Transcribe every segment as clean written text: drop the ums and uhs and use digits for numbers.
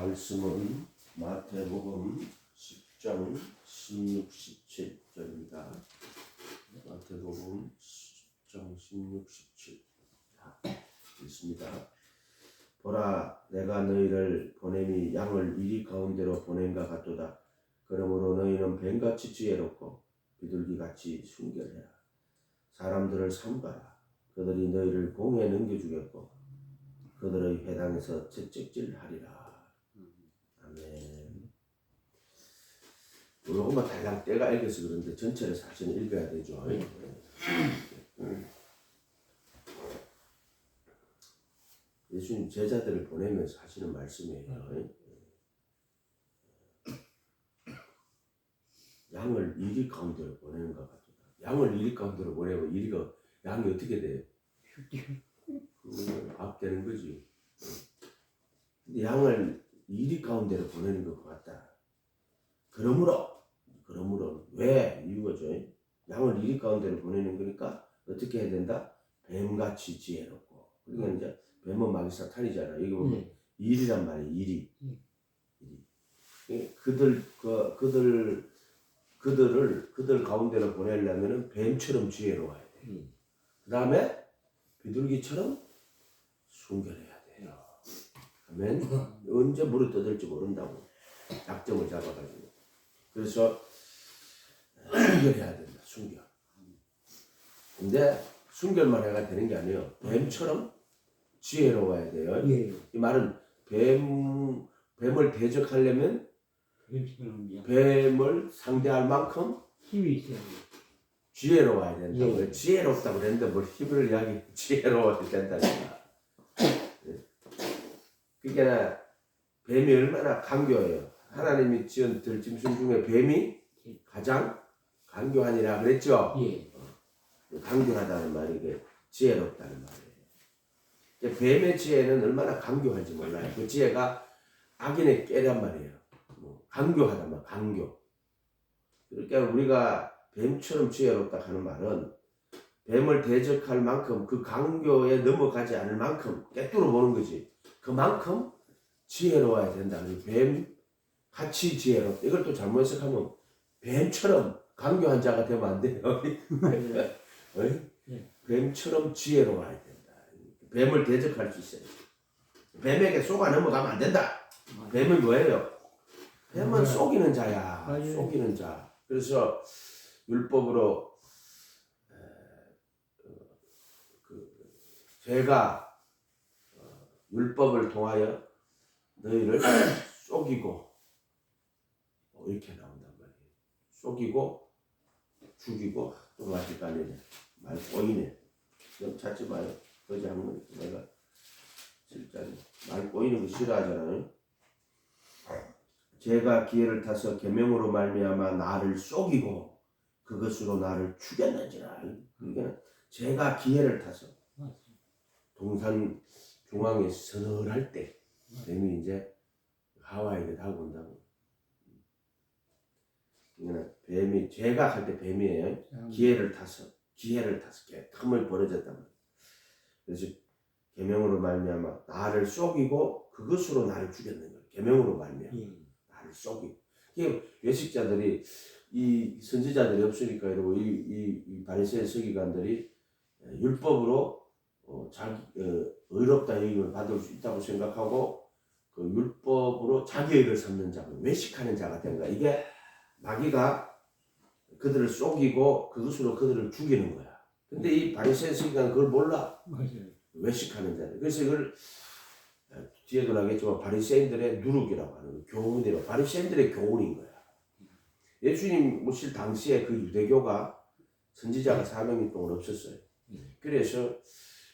말씀은 마태복음 10장 16, 17절입니다. 마태복음 10장 16, 17 읽습니다. 보라, 내가 너희를 보냄이 양을 이리 가운데로 보냄과 같도다. 그러므로 너희는 뱀같이 지혜롭고 비둘기같이 순결해라. 사람들을 삼가라. 그들이 너희를 공에 넘겨주겠고 그들의 회당에서 채찍질하리라. 아멘. 요것만 달랑 떼가 읽어서 그런데 전체를 사실은 읽어야 되죠. 예수님 제자들을 보내면서 하시는 말씀이에요. 양을 이리 가운데로 보내는 것 같다. 양을 이리 가운데로 보내면 이리가 양이 어떻게 돼요? 앞되는 거지. 양을 이리 가운데로 보내는 것 같다. 그러므로 왜 이유가죠? 양을 이리 가운데로 보내는 거니까 어떻게 해야 된다? 뱀같이 지혜롭고. 그러니까 이제 뱀은 마귀 사탄이잖아. 여기 보면 일이란 말이에요. 일이. 그들 가운데로 보내려면은 뱀처럼 지혜로워야 돼. 그 다음에 비둘기처럼 순결해야 돼요. 아멘. 언제 물을 뜯을지 모른다고 약점을 잡아가지고. 그래서 순결해야 된다. 순결. 근데 순결만 해가 되는 게 아니에요. 뱀처럼 지혜로워야 돼요. 이 말은 뱀을 대적하려면 뱀을 상대할 만큼 힘이 있어야 돼요. 지혜로워야 된다고. 지혜롭다고 그랬는데 뭘 힘을 이야기 지혜로워야 된다니까. 그러니까 뱀이 얼마나 강교해요. 하나님이 지은 들짐승 중에 뱀이 가장 강교하니라 그랬죠. 강교하다는 말이 이게 지혜롭다는 말이에요. 뱀의 지혜는 얼마나 강교한지 몰라요. 그 지혜가 악인의 깨란 말이에요. 강교하단 말, 강교. 그러니까 우리가 뱀처럼 지혜롭다 하는 말은 뱀을 대적할 만큼 그 강교에 넘어가지 않을 만큼 깨뚫어 보는 거지. 그만큼 지혜로워야 된다. 뱀 같이 지혜롭다. 이걸 또 잘못 해석하면 뱀처럼 강교한 자가 되면 안 돼요. 뱀처럼 지혜로워야 된다. 뱀을 대적할 수 있어요. 뱀에게 속아 넘어가면 안 된다. 뱀은 뭐예요? 뱀은 속이는 자야. 속이는 자. 그래서 율법으로 제가 율법을 통하여 너희를 속이고 이렇게 나온단 말이에요. 속이고 죽이고 또 마지막에 말 꼬이네. 좀 찾지 마요. 거기 한번 내가 진짜 말 꼬이는 거 싫어하잖아요. 제가 기회를 타서 계명으로 말미암아 나를 속이고 그것으로 나를 죽였는지라. 그러니까 제가 기회를 타서 동산 중앙에 서늘할 때 뱀이 이제 하와이를 타고 온다고. 그러니까 뱀이 제가 할 때 뱀이에요. 기회를 타서 틈을 벌어졌단 말이에요. 그래서 계명으로 말미암아 나를 속이고 그것으로 나를 죽였는 거예요. 계명으로 말미암아. 속이. 외식자들이 이 선지자들이 없으니까 이러고 이 바리새인 서기관들이 율법으로 자기 의롭다 여김을 받을 수 있다고 생각하고 그 율법으로 자기 의를 삼는 자가 외식하는 자가 된 거야. 이게 마귀가 그들을 속이고 그것으로 그들을 죽이는 거야. 근데 이 바리새인 서기관은 그걸 몰라. 맞아요. 외식하는 자들. 그래서 이걸 뒤에도 나겠지만 바리새인들의 누룩이라고 하는 거예요. 교훈이라고. 바리새인들의 교훈인 거야. 예수님 오실 당시에 그 유대교가 선지자가 400년 동안 없었어요. 그래서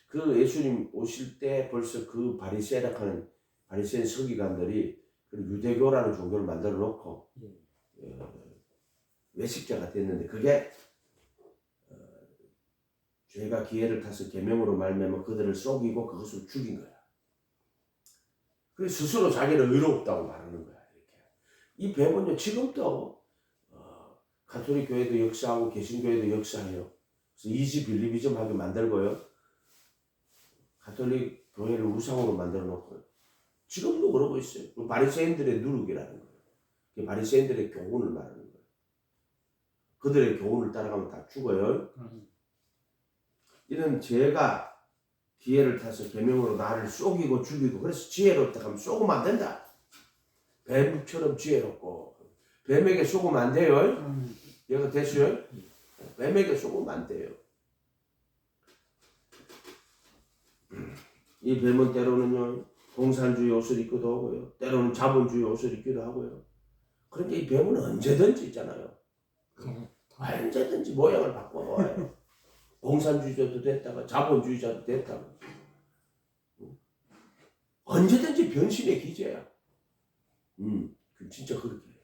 그 예수님 오실 때 벌써 그 바리새라고 하는 바리새인 서기관들이 그 유대교라는 종교를 만들어 놓고 외식자가 됐는데 그게 죄가 기회를 타서 계명으로 말미암아 그들을 속이고 그것을 죽인 거야. 그래서 스스로 자기는 의롭다고 말하는 거야. 이렇게. 이 뱀은요 지금도 가톨릭 교회도 역사하고 개신교회도 역사해요. 그래서 이지빌리비즘하게 만들고요. 가톨릭 교회를 우상으로 만들어 놓고요. 지금도 그러고 있어요. 그 바리새인들의 누룩이라는 거예요. 그 바리새인들의 교훈을 말하는 거예요. 그들의 교훈을 따라가면 다 죽어요. 이런 죄가 기회를 타서 계명으로 나를 속이고 죽이고, 그래서 지혜롭다 하면 속으면 안 된다. 뱀처럼 지혜롭고, 뱀에게 속으면 안 돼요. 얘가 됐어요? 뱀에게 속으면 안 돼요. 이 뱀은 때로는요, 공산주의 옷을 입기도 하고요, 때로는 자본주의 옷을 입기도 하고요. 그런데 이 뱀은 언제든지 있잖아요. 언제든지 모양을 바꿔봐요. 공산주의자도 됐다가 자본주의자도 됐다가 언제든지 변신의 기제야. 진짜 그렇게 해요.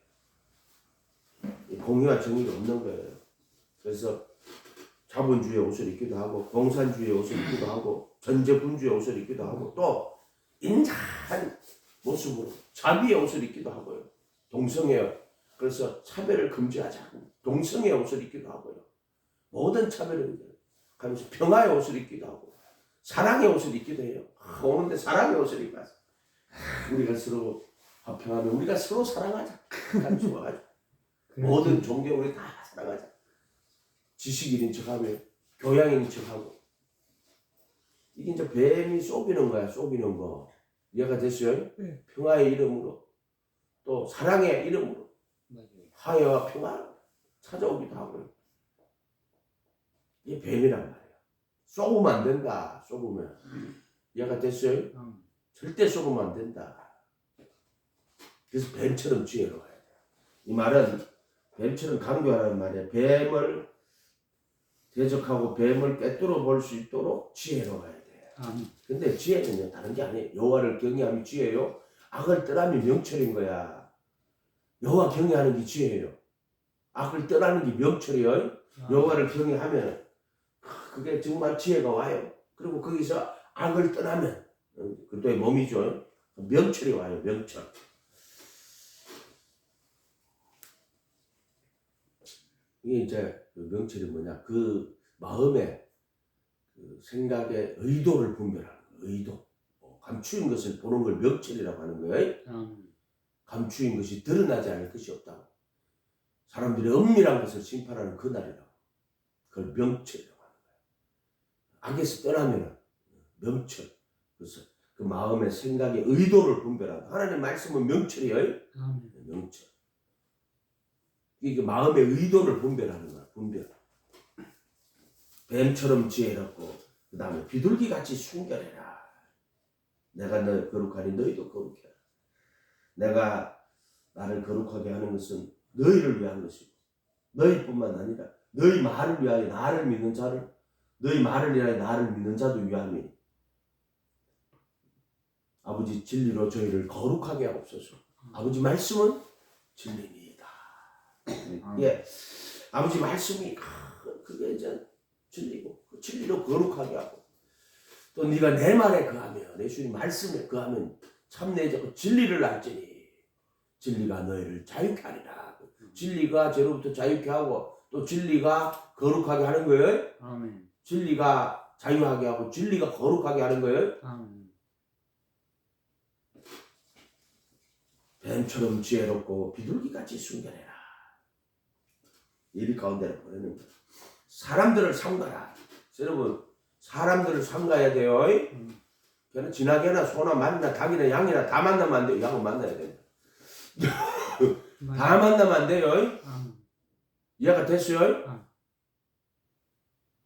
공의와 정의가 없는 거예요. 그래서 자본주의의 옷을 입기도 하고, 공산주의의 옷을 입기도 하고, 전제분주의 옷을 입기도 하고, 또 인자한 모습으로 자비의 옷을 입기도 하고요. 동성애, 그래서 차별을 금지하자. 동성애 옷을 입기도 하고요. 모든 차별을 하면서 평화의 옷을 입기도 하고, 사랑의 옷을 입기도 해요. 오는데 사랑의 옷을 입어서 우리가 서로 화평하면 우리가 서로 사랑하자. 좋아가지고 모든 종교 우리 다 사랑하자. 지식인인 척하며 교양인 척하고. 이게 이제 뱀이 속이는 거야. 속이는 거. 이해가 됐어요? 네. 평화의 이름으로, 또 사랑의 이름으로 화해와 평화 찾아오기도 하고요. 이게 뱀이란 말이에요. 속으면 안 된다. 속으면. 이해가 됐어요? 절대 속으면 안 된다. 그래서 뱀처럼 지혜로워야 돼요. 이 말은 뱀처럼 강조하라는 말이에요. 뱀을 대적하고 뱀을 꿰뚫어 볼 수 있도록 지혜로워야 돼요. 근데 지혜는요, 다른 게 아니에요. 여호와를 경외함이 지혜요, 악을 떠남이 명철인 거야. 여호와 경외하는 게 지혜예요. 악을 떠나는 게 명철이에요. 여호와를 경외하면 그게 정말 지혜가 와요. 그리고 거기서 악을 떠나면 그때 몸이죠. 명철이 와요. 명철. 이게 이제 그 명철이 뭐냐? 그 마음의 그 생각의 의도를 분별하는 거예요. 의도. 감추인 것을 보는 걸 명철이라고 하는 거예요. 감추인 것이 드러나지 않을 것이 없다고. 사람들의 은밀한 것을 심판하는 그날이라고. 그걸 명철이라고 하는 거예요. 악에서 떠나면 명철. 그래서 그 마음의 생각의 의도를 분별하는. 하나님의 말씀은 명철이에요. 명철. 이게 마음의 의도를 분별하는 거야. 분별. 뱀처럼 지혜롭고, 그 다음에 비둘기같이 순결해라. 내가 너 거룩하니 너희도 거룩해라. 내가 나를 거룩하게 하는 것은 너희를 위한 것이고, 너희뿐만 아니라 너희 말을 위하여 나를 믿는 자를, 너희 말을 위하여 나를 믿는 자도 위함이. 아버지 진리로 저희를 거룩하게 하옵소서. 아버지 말씀은 진리입니다. 예, 아버지 말씀이 그게 이제 진리고, 그 진리로 거룩하게 하고, 또 네가 내 말에 거하며 내 주님 말씀에 거하면 참내 진리를 알지니 진리가 너희를 자유케 하리라. 진리가 죄로부터 자유케 하고, 또 진리가 거룩하게 하는 거예요. 아멘. 진리가 자유하게 하고 진리가 거룩하게 하는 거예요. 아멘. 뱀처럼 지혜롭고 비둘기같이 순결해라. 이리 가운데를 보내는 거예요. 사람들을 삼가라. 여러분, 사람들을 삼가야 돼요. 그냥 지나게나 소나 말이나 닭이나 양이나 다 만나면 안 돼요. 양은 만나야 된다. 다 만나면 안 돼요. 이해가 됐어요?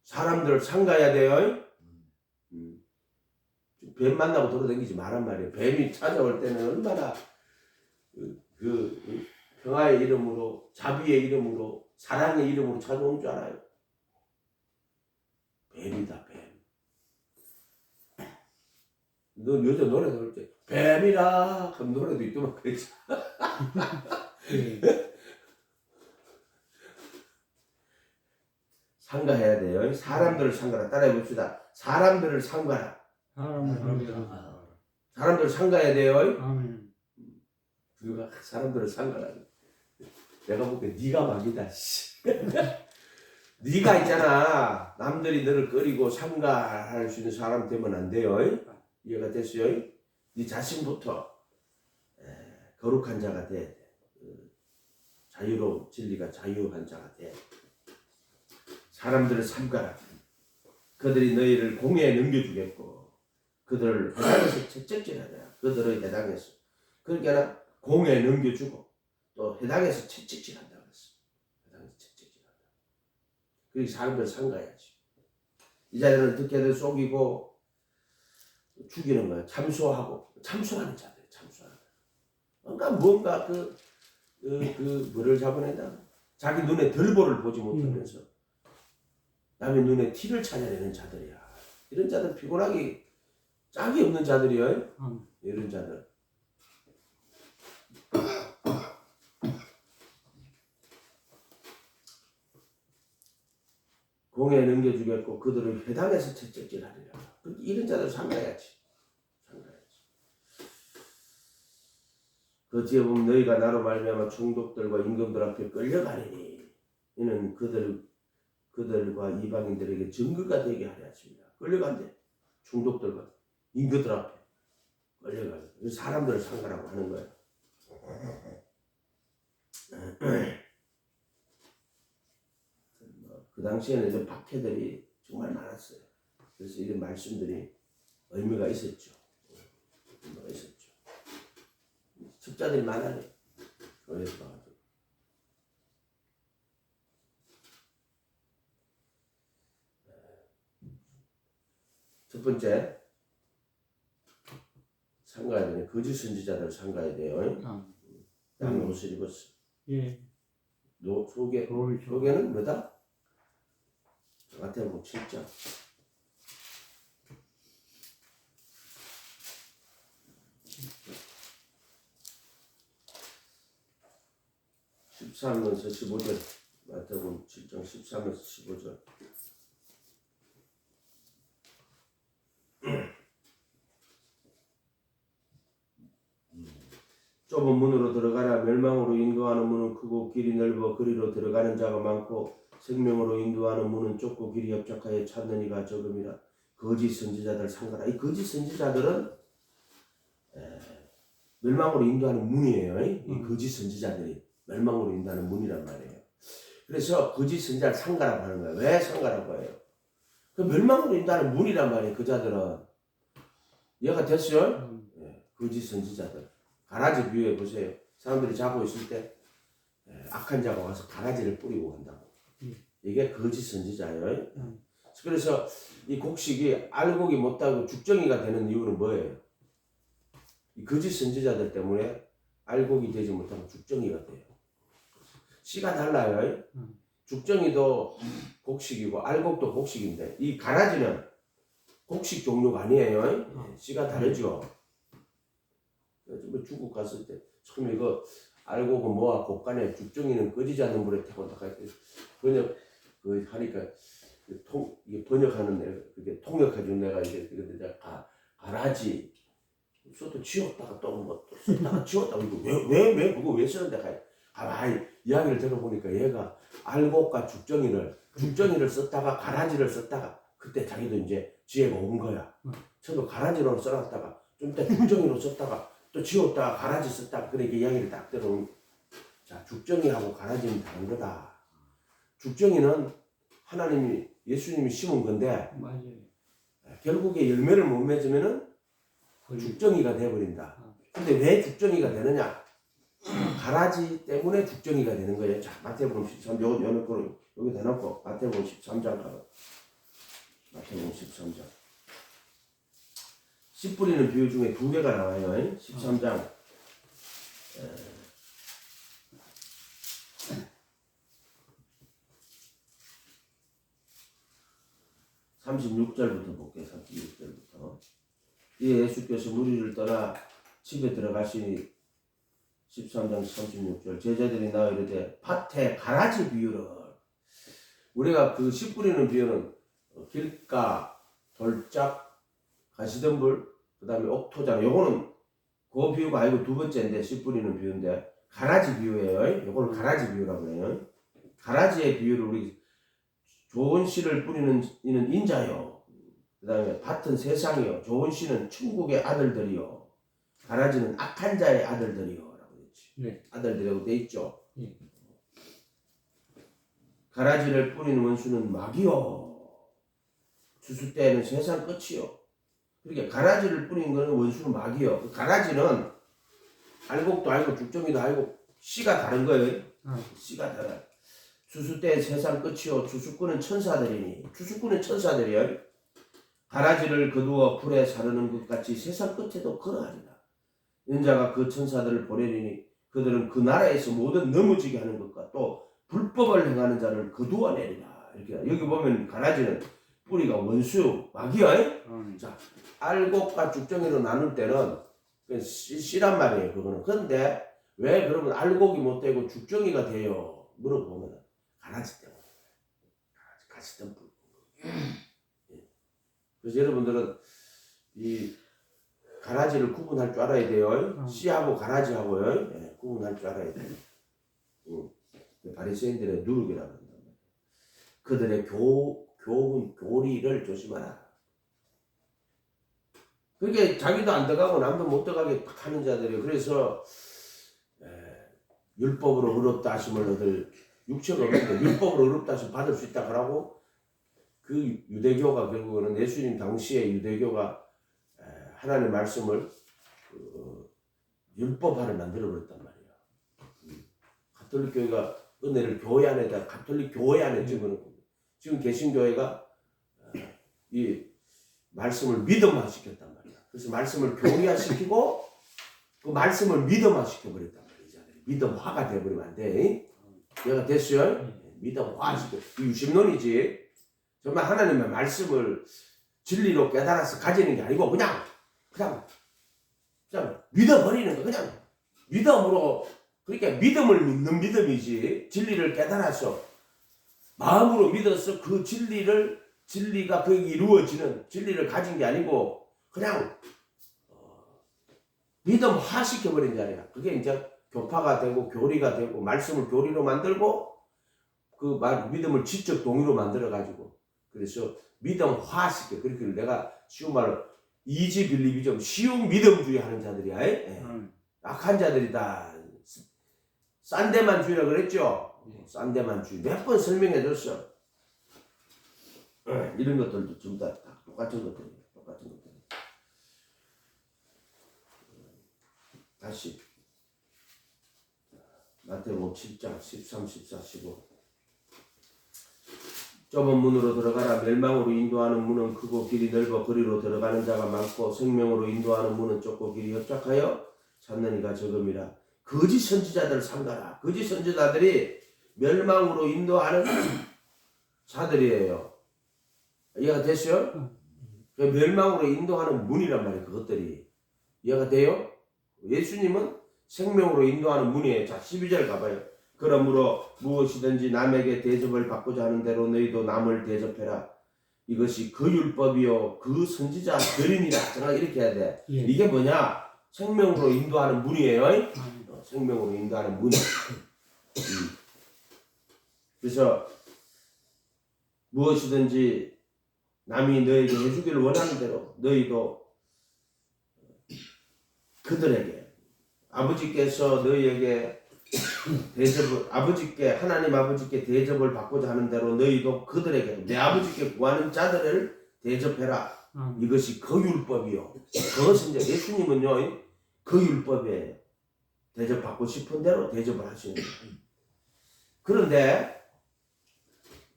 사람들을 삼가야 돼요. 뱀 만나고 돌아다니지 말란 말이에요. 뱀이 찾아올 때는 얼마나 그 평화의 이름으로, 자비의 이름으로, 사랑의 이름으로 찾아온 줄 알아요. 뱀이다, 뱀. 너 여자 노래 들을 때 뱀이라 그럼 노래도 있더만 그랬지. 상가해야 돼요. 사람들을 상가라. 따라해 봅시다. 사람들을 상가라. 사람들을 상가해야 돼요. 아멘. 누가 사람들을 상가라. 내가 볼 때 네가 막이다. 네가 있잖아. 남들이 너를 꺼리고 상가할 수 있는 사람 되면 안 돼요. 이해가 됐어요? 네 자신부터 거룩한 자가 돼. 자유로운 진리가 자유한 자가 돼. 사람들을 삼가라. 그들이 너희를 공회에 넘겨주겠고 그들을 해당에서 채찍질하라. 그들의 해당에서 그러니까 공회에 넘겨주고 또 해당에서 채찍질한다 그랬어. 해당에서 채찍질한다. 그리고 사람들 삼가야지. 이 자들은 어떻게든 속이고 죽이는 거야. 참소하는 자들. 참소하는. 그러니까 뭔가 뭐를 잡아낸다. 자기 눈에 들보를 보지 못하면서 남의 눈에 티를 찾아내는 자들이야. 이런 자들 피곤하기 짝이 없는 자들이야. 이런 자들. 공에 넘겨주겠고 그들을 회당에서 채찍질하리라. 이런 자들 삼가야지. 그 뒤에 보면 너희가 나로 말미암아 총독들과 임금들 앞에 끌려가리니 이는 그들과 이방인들에게 증거가 되게 하려 하십니다. 끌려간대. 총독들과 임금들 앞에 끌려가요. 사람들을 상가라고 하는 거예요. 그 당시에는 이런 박해들이 정말 많았어요. 그래서 이런 말씀들이 의미가 있었죠. 의미가 있었죠. 습자들이 많아요. 교회에서 봐가지고. 첫 번째, 상가야 되네. 거짓 선지자들 상가야 돼요. 양 옷을 입었어. 예. 속에는 뭐다? 마태복음 7장. 13에서 15절. 마태복음 7장 13에서 15절. 좁은 문으로 들어가라. 멸망으로 인도하는 문은 크고 길이 넓어 그리로 들어가는 자가 많고 생명으로 인도하는 문은 좁고 길이 협착하여 찾는 이가 적음이라. 거짓 선지자들 상가라. 이 거짓 선지자들은 멸망으로 인도하는 문이에요. 이 거짓 선지자들이 멸망으로 인도하는 문이란 말이에요. 그래서 거짓 선지자를 상가라고 하는 거예요. 왜 상가라고 해요? 그 멸망으로 인도하는 문이란 말이에요. 그 자들은. 이해가 됐어요? 거짓 선지자들. 가라지 비유해 보세요. 사람들이 자고 있을 때 악한 자가 와서 가라지를 뿌리고 간다고. 이게 거짓 선지자예요. 그래서 이 곡식이 알곡이 못하고 죽정이가 되는 이유는 뭐예요? 이 거짓 선지자들 때문에 알곡이 되지 못하고 죽정이가 돼요. 씨가 달라요. 죽정이도 곡식이고 알곡도 곡식인데 이 가라지는 곡식 종류가 아니에요. 씨가 다르죠. 중국 갔을 때 처음에 이거 알곡은 뭐와 곡간에 죽정이는 꺼지지 않는 물에 태운다 번역 하니까 이게 번역하는 내가 그게 통역해준 내가 이제 가라지 써도 지웠다가 또 썼다가 지웠다가 이거 왜 그거 왜 쓰는데 가만히 이야기를 들어보니까 얘가 알곡과 죽정이를 썼다가 가라지를 썼다가 그때 자기도 이제 지혜가 온 거야. 저도 가라지로 써놨다가 좀 이따 죽정이로 썼다가 또 지웠다가 가라지 썼다가 그렇게 이야기를 딱 들어오니 자 죽정이하고 가라지는 다른 거다. 죽정이는 하나님이 예수님이 심은 건데 맞아요. 결국에 열매를 못 맺으면은 죽정이가 돼버린다. 근데 왜 죽정이가 되느냐? 가라지 때문에 죽정이가 되는 거예요. 자 마태복음 13 요거 여기 대놓고 마태복음 13장 가봐. 마태복음 13장. 씨 뿌리는 비유 중에 두 개가 나와요. 13장 36절부터 볼게요. 36절부터. 이에 예수께서 무리를 떠나 집에 들어가시니 13장 36절 제자들이 나와 이르되 밭에 가라지 비유를 우리가 그 씨 뿌리는 비유는 길가, 돌짝, 가시덤불 그 다음에 옥토장 요거는 그 비유가 아니고 두 번째인데 씨 뿌리는 비유인데 가라지 비유예요. 요거는 가라지 비유라고 해요. 가라지의 비유를 우리 좋은 씨를 뿌리는 이는 인자요. 그 다음에 밭은 세상이요. 좋은 씨는 천국의 아들들이요. 가라지는 악한 자의 아들들이요 라고 했지. 네. 아들들이라고 돼 있죠. 네. 가라지를 뿌리는 원수는 마귀요. 추수 때에는 세상 끝이요. 그러니까 가라지를 뿌리는 거는 원수는 마귀요. 그 가라지는 알곡도 알고 죽정이도 알고 씨가 다른 거예요. 씨가 달라. 추수 때 세상 끝이요. 추수꾼은 천사들이니. 추수꾼은 천사들이요. 가라지를 거두어 불에 사르는 것 같이 세상 끝에도 그러하리라. 인자가 그 천사들을 보내리니 그들은 그 나라에서 모든 넘어지게 하는 것과 또 불법을 행하는 자를 거두어내리라. 이렇게 여기 보면 가라지는 뿌리가 원수 마귀야. 자, 알곡과 죽정이로 나눌 때는 씨란 말이에요. 그거는. 그런데 왜 그러면 알곡이 못 되고 죽정이가 돼요? 물어보면 가라지 때문에. 가라지 때문에. 그래서 여러분들은 이 가라지를 구분할 줄 알아야 돼요. 씨하고 가라지하고요. 예, 구분할 줄 알아야 돼요. 바리새인들의 누룩이라고 한다. 그들의 교리를 조심하라. 그러니까 자기도 안 들어가고 남도 못 들어가게 딱 하는 자들이에요. 그래서 율법으로 의롭다 하심을 얻을 육체가 없는데 율법으로 의롭다 하심 받을 수 있다 그러고 그 유대교가 결국은 예수님 당시에 유대교가 하나님의 말씀을 율법화를 만들어버렸단 말이에요. 가톨릭 교회가 은혜를 교회 안에다 가톨릭 교회 안에 집어넣고 지금 개신교회가 이 말씀을 믿음화 시켰단 말이야. 그래서 말씀을 교리화시키고 그 말씀을 믿음화 시켜버렸단 말이야. 믿음화가 돼버리면 안 돼. 얘가 됐어요? 믿음화 시켜. 유심론이지. 정말 하나님의 말씀을 진리로 깨달아서 가지는 게 아니고 그냥 믿어버리는 거. 그냥 믿음으로. 그러니까 믿음을 믿는 믿음이지. 진리를 깨달아서 마음으로 믿어서 그 진리가 그 이루어지는 진리를 가진 게 아니고 그냥 믿음화 시켜버린 자리야. 그게 이제 교파가 되고 교리가 되고 말씀을 교리로 만들고 그 믿음을 지적 동의로 만들어가지고 그래서 믿음화 시켜. 그렇게 내가 쉬운 말로 이지 빌리비즘 쉬운 믿음주의 하는 자들이야. 악한 자들이다. 싼데만주의라 그랬죠. 싼데만주의 몇 번 설명해줬어. 이런 것들도 전부 다 똑같은 것들이에요. 다시 마태복음 7장 13, 14, 15 좁은 문으로 들어가라. 멸망으로 인도하는 문은 크고 길이 넓어 그리로 들어가는 자가 많고 생명으로 인도하는 문은 좁고 길이 협착하여 찾는 이가 적음이라. 거짓 선지자들 삼가라. 거짓 선지자들이 멸망으로 인도하는 자들이에요. 이해가 됐어요? 멸망으로 인도하는 문이란 말이에요. 그것들이. 이해가 돼요? 예수님은 생명으로 인도하는 문이에요. 자, 12절 가봐요. 그러므로 무엇이든지 남에게 대접을 받고자 하는 대로 너희도 남을 대접해라. 이것이 그 율법이요 그 선지자들이니라. 제가 이렇게 해야 돼. 예. 이게 뭐냐? 생명으로 인도하는 문이에요. 생명으로 인도하는 문. 그래서 무엇이든지 남이 너에게 해주기를 원하는 대로 너희도 그들에게 아버지께서 너희에게 하나님 아버지께 대접을 받고자 하는 대로 너희도 그들에게 내 아버지께 구하는 자들을 대접해라. 이것이 그 율법이요. 그것은 이제 예수님은요 그 율법에 대접받고 싶은 대로 대접을 하시는 거예요. 그런데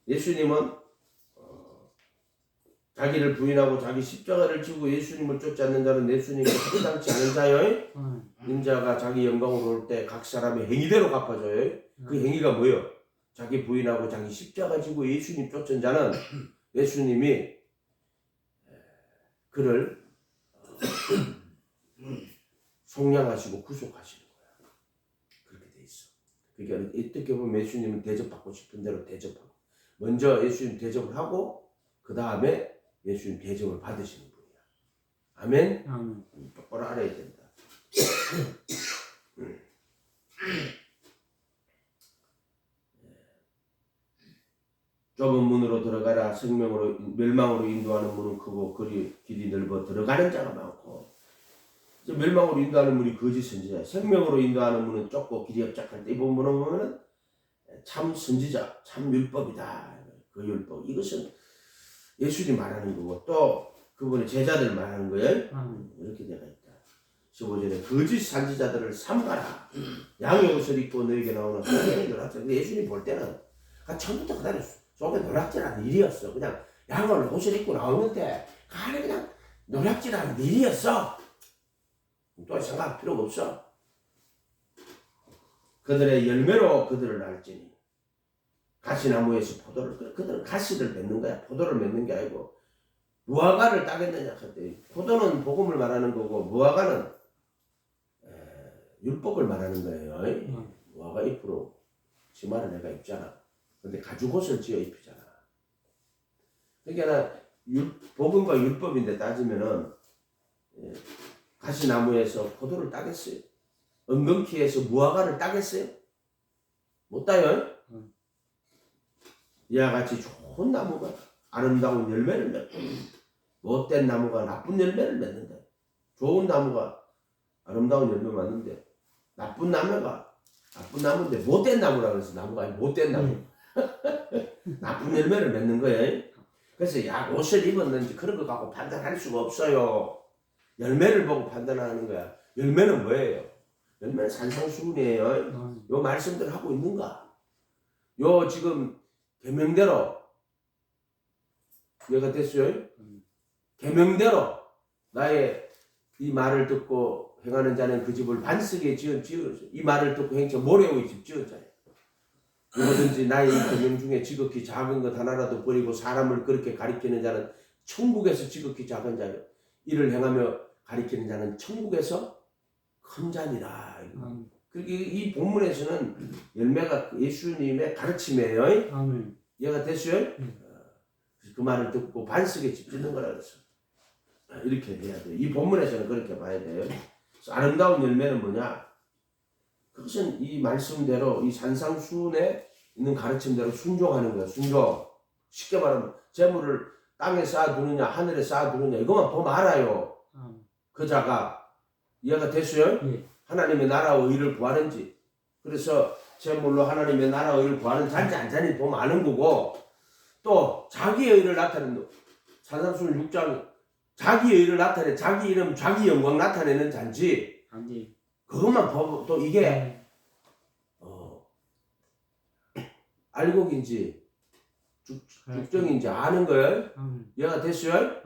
예수님은 자기를 부인하고 자기 십자가를 지고 예수님을 쫓지 않는 자는 예수님께 합당치 않은 자요. 인자가 자기 영광으로 올 때 각 사람의 행위대로 갚아줘요. 그 행위가 뭐예요? 자기 부인하고 자기 십자가 지고 예수님 쫓은 자는 예수님이 그를 속량하시고 구속하시는 거야. 그렇게 돼 있어. 그러니까 어떻게 보면 예수님은 대접받고 싶은 대로 대접하고 먼저 예수님 대접을 하고 그 다음에 예수님 대접을 받으시는 분이야. 아멘? 똑바로 알아야 된다. 좁은 문으로 들어가라. 멸망으로 인도하는 문은 크고 길이 넓어 들어가는 자가 많고 멸망으로 인도하는 문이 거짓 선지자, 생명으로 인도하는 문은 좁고 길이 협착할 때 이 본문을 보면은 참 선지자, 참 율법이다. 그 율법. 이것은 예수님이 말하는 거고 또 그분의 제자들 말하는 거예요. 이렇게 되어 있다. 15절에 거짓 선지자들을 삼가라. 양의 옷을 입고 너에게 나오는 속에 노략질. 근데 예수님 볼 때는 처음부터 그다음에 속에 노략질하는 일이었어. 그냥 양을 옷을 입고 나오는데 가는 그냥 노략질하는 일이었어. 또 생각할 필요가 없어. 그들의 열매로 그들을 알지니 가시나무에서 포도를 그들은 가시를 맺는 거야. 포도를 맺는 게 아니고 무화과를 따겠느냐 그때 포도는 복음을 말하는 거고 무화과는 율법을 말하는 거예요. 무화과 잎으로 치마를 내가 입잖아. 근데 가죽옷을 지어 입히잖아. 그러니까 복음과 율법인데 따지면은 가시나무에서 포도를 따겠어요? 엉겅퀴에서 무화과를 따겠어요? 못 따요? 이와 같이 좋은 나무가 아름다운 열매를 맺고 못된 나무가 나쁜 열매를 맺는다. 좋은 나무가 아름다운 열매 맞는데 나쁜 나무가 나쁜 나무인데 못된 나무라 그래서 나무가 아니 못된 나무 나쁜 열매를 맺는 거예요. 그래서 야 옷을 입었는지 그런 거 갖고 판단할 수가 없어요. 열매를 보고 판단하는 거야. 열매는 뭐예요? 열매는 산상수훈이에요. 요 말씀들 하고 있는가? 요 지금 계명대로 얘가 됐어요? 계명대로 나의 이 말을 듣고 행하는 자는 그 집을 반석에 지은 이 말을 듣고 행쳐 모래의 집 지은 자예요. 누구든지 나의 이 계명 중에 지극히 작은 것 하나라도 버리고 사람을 그렇게 가리키는 자는 천국에서 지극히 작은 자요. 이를 행하며 가리키는 자는 천국에서 큰 자니라. 그러니까 이 본문에서는 열매가 예수님의 가르침이에요. 얘가 됐어요? 그 말을 듣고 반석에 집 짓는 거라 그랬어. 이렇게 돼야 돼요. 이 본문에서는 그렇게 봐야 돼요. 아름다운 열매는 뭐냐? 그것은 이 말씀대로 이 산상수훈에 있는 가르침대로 순종하는 거야. 순종. 쉽게 말하면 재물을 땅에 쌓아두느냐 하늘에 쌓아두느냐 이것만 보면 알아요. 그 자가 이해가 됐어요? 하나님의 나라와 의를 구하는지 그래서 재물로 하나님의 나라와 의를 구하는 자인지 안 자인지 보면 아는 거고 또 자기의 의를 나타내는 산상수훈 6장 자기의 의를 나타내 자기 이름 자기 영광 나타내는 자인지 그것만 보고 또 이게 알곡인지 죽정인지 아는 거예요. 얘가 됐어요?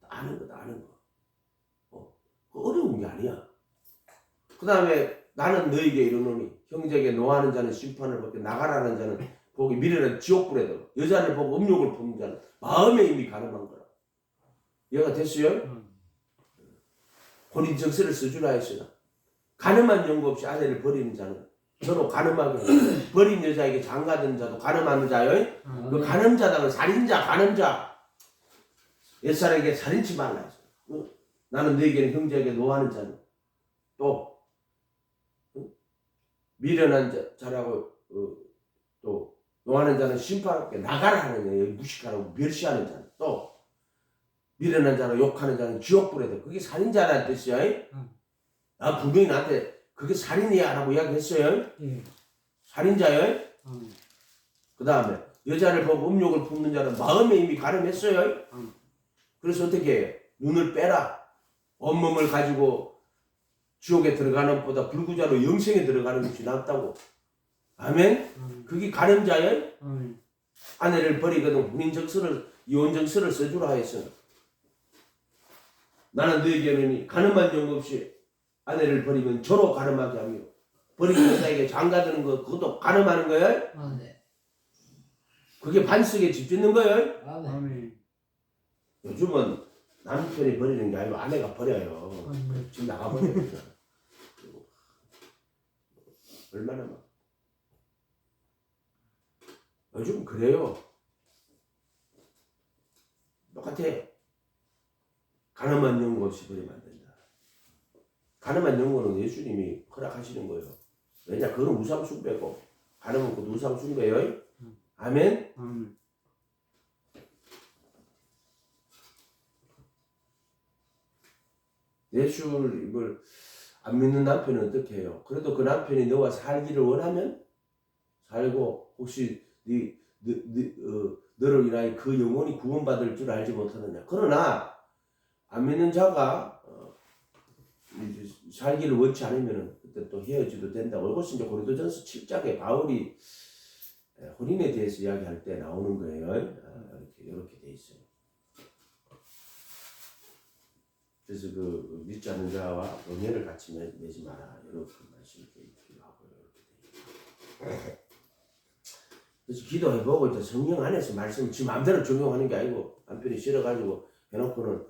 아는 거다 아는 거. 어려운 게 아니야. 그 다음에 나는 너에게 이르노니 형제에게 노하는 자는 심판을 받게 나가라는 자는 보기 미래는 지옥불에 들어 여자를 보고 음욕을 품는 자는 마음에 이미 가늠한 거라. 얘가 됐어요? 혼인 정서를 써주라 했으나 가늠한 연고 없이 아내를 버리는 자는 서로 가늠하게 하는 버린 여자에게 장가든 자도 가늠하는 자요. 그 가늠자다는 살인자 가늠자 옛사람에게 살인치 말라 했어. 나는 너에게는 형제에게 노하는 자는 또 미련한 자라고 또 노하는 자는 심판하게 나가라 하는 자예요. 무식하라고 멸시하는 자는 또 미련한 자로 욕하는 자는 지옥불에 들. 그게 살인자라는 뜻이야. 분명히 나한테 그게 살인이야 라고 이야기했어요. 살인자요. 그 다음에 여자를 보고 음욕을 품는 자는 마음에 이미 가늠했어요. 그래서 어떻게 해요? 눈을 빼라. 온몸을 가지고 지옥에 들어가는 것보다 불구자로 영생에 들어가는 것이 낫다고. 아멘? 그게 가늠자예요? 아내를 버리거든 혼인정서를 이혼정서를 써주라 했어. 나는 너에게는 가늠한 영 없이 아내를 버리면 저로 가늠하게 하며 버린 여자에게 장가드는 거 그것도 가늠하는 거예요? 네. 그게 반석에 집 짓는 거예요? 네. 요즘은 남편이 버리는 게 아니고 아내가 버려요. 지금 나가버려요. 얼마나 막 요즘 그래요. 똑같아. 가늠한 영혼 없이 버리면 안 된다. 가늠한 영혼은 예수님이 허락하시는 거예요. 왜냐? 그건 우상숭배고 가늠은 그 우상숭배예요. 아멘? 예수를 이걸 안 믿는 남편은 어떻게 해요? 그래도 그 남편이 너와 살기를 원하면 살고 혹시 너를 인하여 그 영혼이 구원받을 줄 알지 못하느냐. 그러나 안 믿는 자가 살기를 원치 않으면 그때 또 헤어져도 된다고. 이것이 이제 고린도전서 7장에 바울이 혼인에 대해서 이야기할 때 나오는 거예요. 이렇게 돼 있어요. 그래서 그 믿지 않는 자와 언약을 같이 맺지 마라. 이렇게 말씀을 드리기도 하고 이렇게 돼 있어요. 그래서 기도해보고 이제 성령 안에서 말씀을 지 마음대로 적용하는 게 아니고 남편이 싫어가지고 해놓고는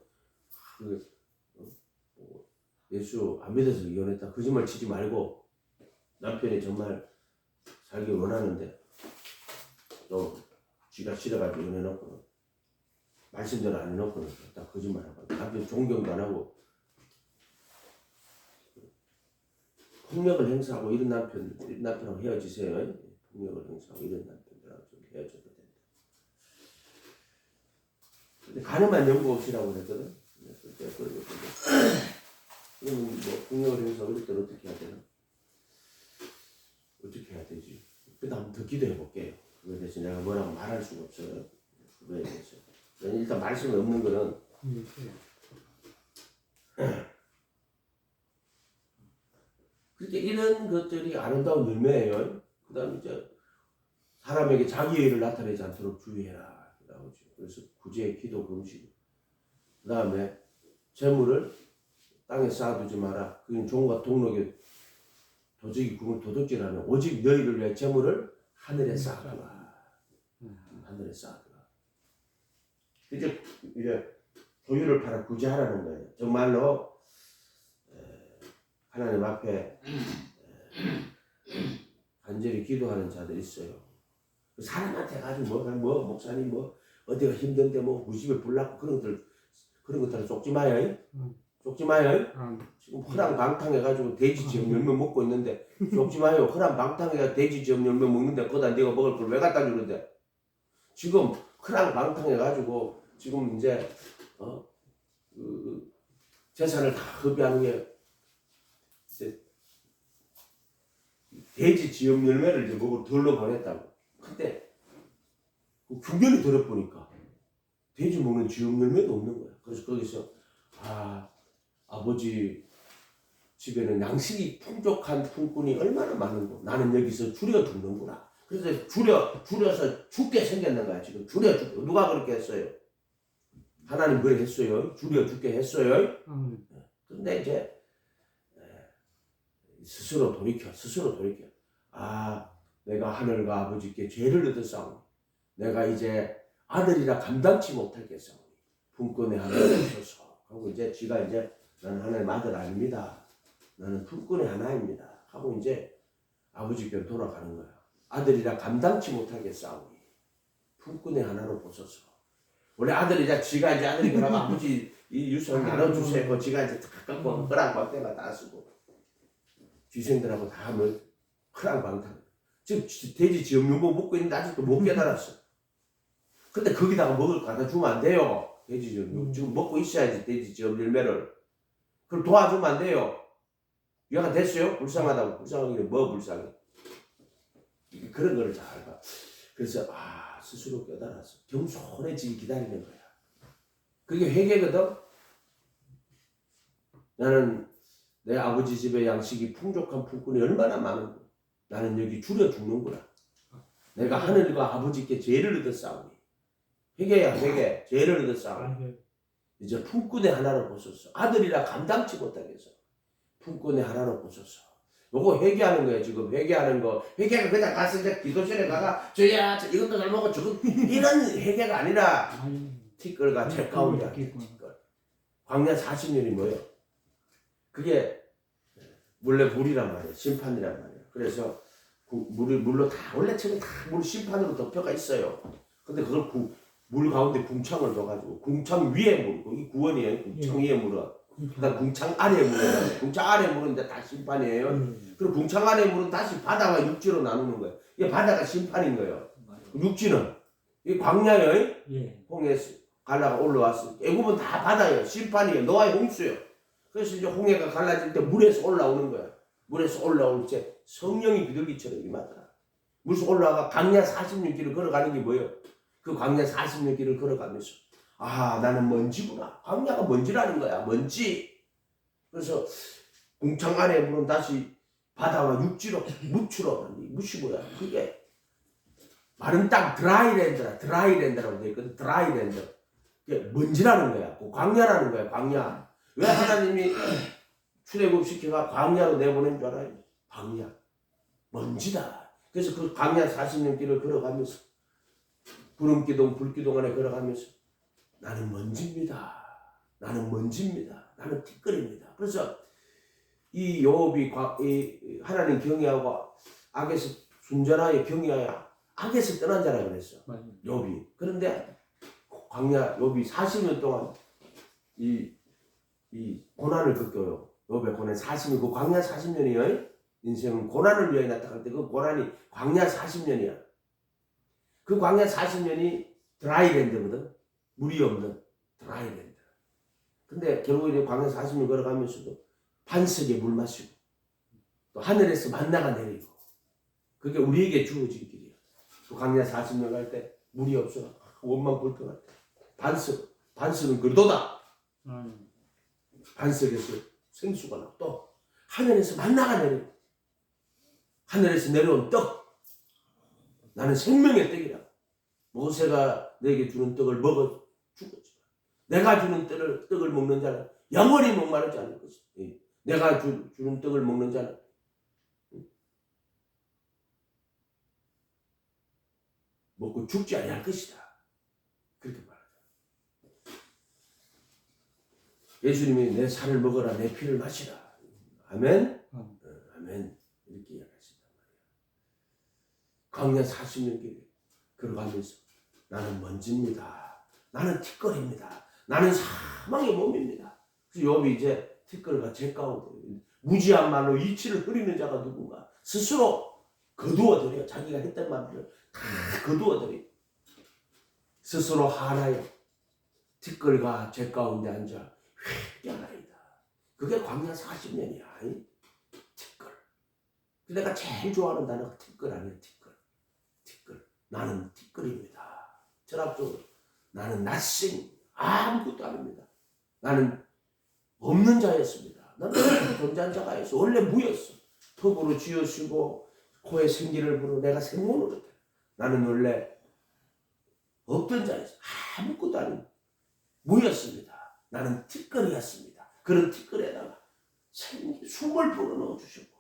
예수 안 믿어서 이혼했다 거짓말 치지 말고 남편이 정말 살기 원하는데 또 지가 싫어가지고 이혼해놓고는 말씀대로 안 해놓고는 딱 거짓말하고 남편 존경도 안 하고 폭력을 행사하고 이런 남편하고 헤어지세요. 폭력을 행사하고 이런 남편들하고 좀 헤어져도 된다. 근데 가늠한 연고 없이라고 그랬거든. 그러면 뭐 폭력을 행사하고 이럴 때는 어떻게 해야 되나? 어떻게 해야 되지? 그다음 한번 더 기도해 볼게요. 그거에 대해서 내가 뭐라고 말할 수가 없어요. 그거에 대해서. 일단 말씀이 없는 거는 그렇게 이런 것들이 아름다운 열매예요. 그 다음에 이제 사람에게 자기의를 나타내지 않도록 주의해라. 그래서 구제, 기도, 금식. 그 다음에 재물을 땅에 쌓아두지 마라. 그건 종과 동록의 도적이 구을 도둑질하는 오직 너희를 위해 재물을 하늘에 쌓아두라. 하늘에 쌓아두라. 이제 소유를 팔아 구제하라는 거예요. 정말로 하나님 앞에 간절히 기도하는 자들이 있어요. 사람한테 가지고 뭐 목사님 뭐 어디가 힘든데 뭐 우리 집에 불 났고 그런 것들은 속지 마요. 속지 마요. 지금 허랑방탕해가지고 돼지지역 열매 먹고 있는데 속지 마요. 허랑방탕해가 돼지지역 열매 먹는데 거기다 네가 먹을 걸 왜 갖다 주는데 지금 허랑방탕해가지고 지금 이제 그 재산을 다 허비하는 게 돼지 지역 열매를 이제 먹으러 덜러 보냈다고. 근데 균열이 들어보니까 돼지 먹는 지역 열매도 없는 거야. 그래서 거기서 아버지 집에는 양식이 풍족한 품꾼이 얼마나 많은고 나는 여기서 줄여 죽는구나. 그래서 줄여서 죽게 생겼는 거야. 지금 줄여 죽게. 누가 그렇게 했어요? 하나님 그렇게 했어요. 줄여 죽게 했어요. 근데 이제 스스로 돌이켜. 내가 하늘과 아버지께 죄를 얻었사오니 내가 이제 아들이라 감당치 못하겠사오니 품꾼의 하나를 주소서 하고 이제 지가 이제 나는 하나님 아들 아닙니다. 나는 품꾼의 하나입니다. 하고 이제 아버지께 돌아가는 거야. 아들이라 감당치 못하겠사오니 품꾼의 하나로 보소서. 원래 아들이자 지가 이제 아들이 그러면 아버지 이 유산 나눠주세요. 지가 이제 가깝고 허랑방탕을 다 쓰고 귀생들하고 다 하면 허랑방탕. 지금 돼지 지역열매 먹고 있는데 아직도 못 깨달았어. 근데 거기다가 먹을 거 갖다 주면 안 돼요. 돼지 지역열매 지금 먹고 있어야지 돼지 지역열매를. 그럼 도와주면 안 돼요. 이해가 됐어요? 불쌍하다고. 불쌍하기는 뭐 불쌍해. 그런 거를 잘 봐. 그래서 스스로 깨달았어. 겸손해지기 기다리는 거야. 그게 회개거든. 나는 내 아버지 집에 양식이 풍족한 품꾼이 얼마나 많은고 나는 여기 줄여 죽는구나. 내가 하늘과 아버지께 죄를 얻었사오니 회개야 회개. 죄를 얻었사오니 이제 품꾼의 하나로 보소서. 아들이라 감당치 못하겠어. 품꾼의 하나로 보소서. 요거 회개하는 거야. 지금 회개하는 거. 회개가 그냥 가서 이제 기도실에 가가 저야 이것도 잘 먹어 저건 이런 회개가 아니라 티끌과 책가운데 티끌. 광야 40년이 뭐예요? 그게 원래 물이란 말이에요. 심판이란 말이에요. 그래서 물로 다 원래 처음에 다 물 심판으로 덮여가 있어요. 근데 그걸 물 가운데 궁창을 줘가지고 궁창 위에 물, 거기 구원이에요. 궁창 위에 물은. 그다음 궁창 아래 물은 궁창 아래 물은 이제 다 심판이에요. 그리고 궁창 아래 물은 다시 바다와 육지로 나누는 거예요. 이게 바다가 심판인 거예요. 육지는 이 광야예요. 홍해 갈라가 올라왔어. 애굽은 다 바다예요. 심판이에요. 노아의 홍수예요. 그래서 이제 홍해가 갈라질 때 물에서 올라오는 거야. 물에서 올라올 때 성령이 비둘기처럼 임하더라. 물에서 올라가 광야 46길을 걸어가는 게 뭐예요? 그 광야 46길을 걸어가면서 나는 먼지구나. 광야가 먼지라는 거야. 먼지. 그래서 궁창 안에 물은 다시 바다와 육지로 무시 뭐야? 그게 마른 땅 드라이랜드라고 되어 있거든. 드라이랜드. 그게 먼지라는 거야. 그 광야라는 거야. 광야. 왜 하나님이 출애굽 시켜가 광야로 내보낸 줄 알아요? 광야. 먼지다. 그래서 그 광야 40년 길을 걸어가면서 구름기둥 불기둥 안에 걸어가면서 나는 먼지입니다. 나는 먼지입니다. 나는 티끌입니다. 그래서 이 욥이 하나님 경외하고 악에서 순전하여 경외하여 악에서 떠난 자라 그랬어. 욥이. 그런데 광야 욥이 40년 동안 이 고난을 겪어요. 욥의 고난 40년, 그 광야 40년이에요. 인생은 고난을 위하여 나타날 때 그 고난이 광야 40년이야. 그 광야 40년이 드라이랜드거든. 물이 없는 드라이랜드. 근데 결국에 광야 40년 걸어가면서도 반석에 물 마시고 또 하늘에서 만나가 내리고 그게 우리에게 주어진 길이야. 또 광야 40년 갈 때 물이 없어. 원망 불평할 때 반석은 그도다. 반석에서 생수가 나고 또 하늘에서 만나가 내리고 하늘에서 내려온 떡. 나는 생명의 떡이라. 모세가 내게 주는 떡을 먹어 죽었지만 내가 주는 떡을 먹는 자는 영원히 목마르지 않을 것이다. 내가 주는 떡을 먹는 자는 먹고 죽지 아니할 것이다. 그렇게 말하죠. 예수님이 내 살을 먹어라, 내 피를 마시라. 아멘. 아멘. 이렇게 이야기하신단 말이야. 광야 40년 길에 걸어가면서 나는 먼지입니다. 나는 티끌입니다. 나는 사망의 몸입니다. 그래서 욥이 이제 티끌과 제 가운데 무지한 말로 이치를 흐리는 자가 누군가 스스로 거두어들여 자기가 했던 말들을 다 거두어들여 스스로 하나여 티끌과 제 가운데 앉아 회개하나이다. 그게 광야 40년이야. 티끌. 내가 제일 좋아하는 단어가 티끌 아니야. 티끌. 나는 티끌입니다. 철학적으로 나는 nothing, 아무것도 아닙니다. 나는 없는 자였습니다. 나는 존재한 자가 아니었어. 원래 무였어. 턱으로 쥐어쓰고 코에 생기를 불어 내가 생모노릇 해. 나는 원래 없던 자였어. 아무것도 아닌 무였습니다. 나는 티끌이었습니다. 그런 티끌에다가 숨을 불어넣어 주셨고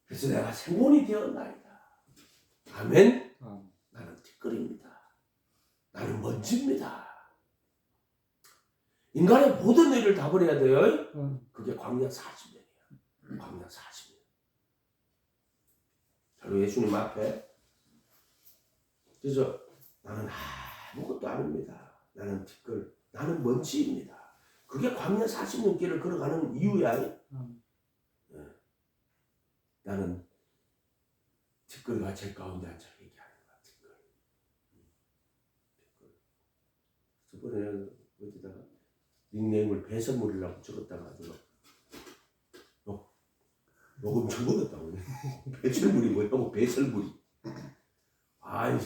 그래서 내가 생몬이 되었나이다. 아멘. 나는 티끌입니다. 나는 먼지입니다. 인간의 모든 일을 다 버려야 돼요. 그게 광야 40년이야. 광야 40년. 바로 예수님 앞에. 그래서 나는 아무것도 아닙니다. 나는 티끌, 나는 먼지입니다. 그게 광야 40년 길을 걸어가는 이유야. 나는 티끌과 제 가운데 앉아 얘기하는 거야. 티끌. 저번에 어디다가 닉네임을 배설물이라고 적었다가 요금 적어뒀다고. 배설물이 뭐냐고. 배설물이.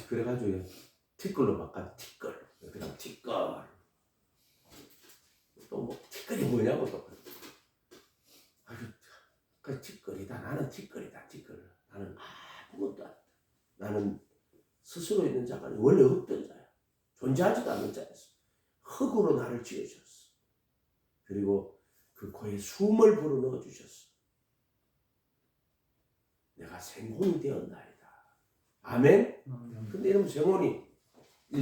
그래가지고 티끌로 바꿔. 티끌. 그다음 티끌. 또 뭐 티끌이 뭐냐고 또. 그 티끌이다. 나는 티끌이다. 티끌. 나는 아무것도 아니다. 나는 스스로 있는 자가 아니라 원래 없던 자야. 존재하지도 않는 자였어. 흙으로 나를 지어주셨어. 그리고 그 코에 숨을 불어넣어 주셨어. 내가 생혼이 되었나이다. 아멘? 근데 이러면 생혼이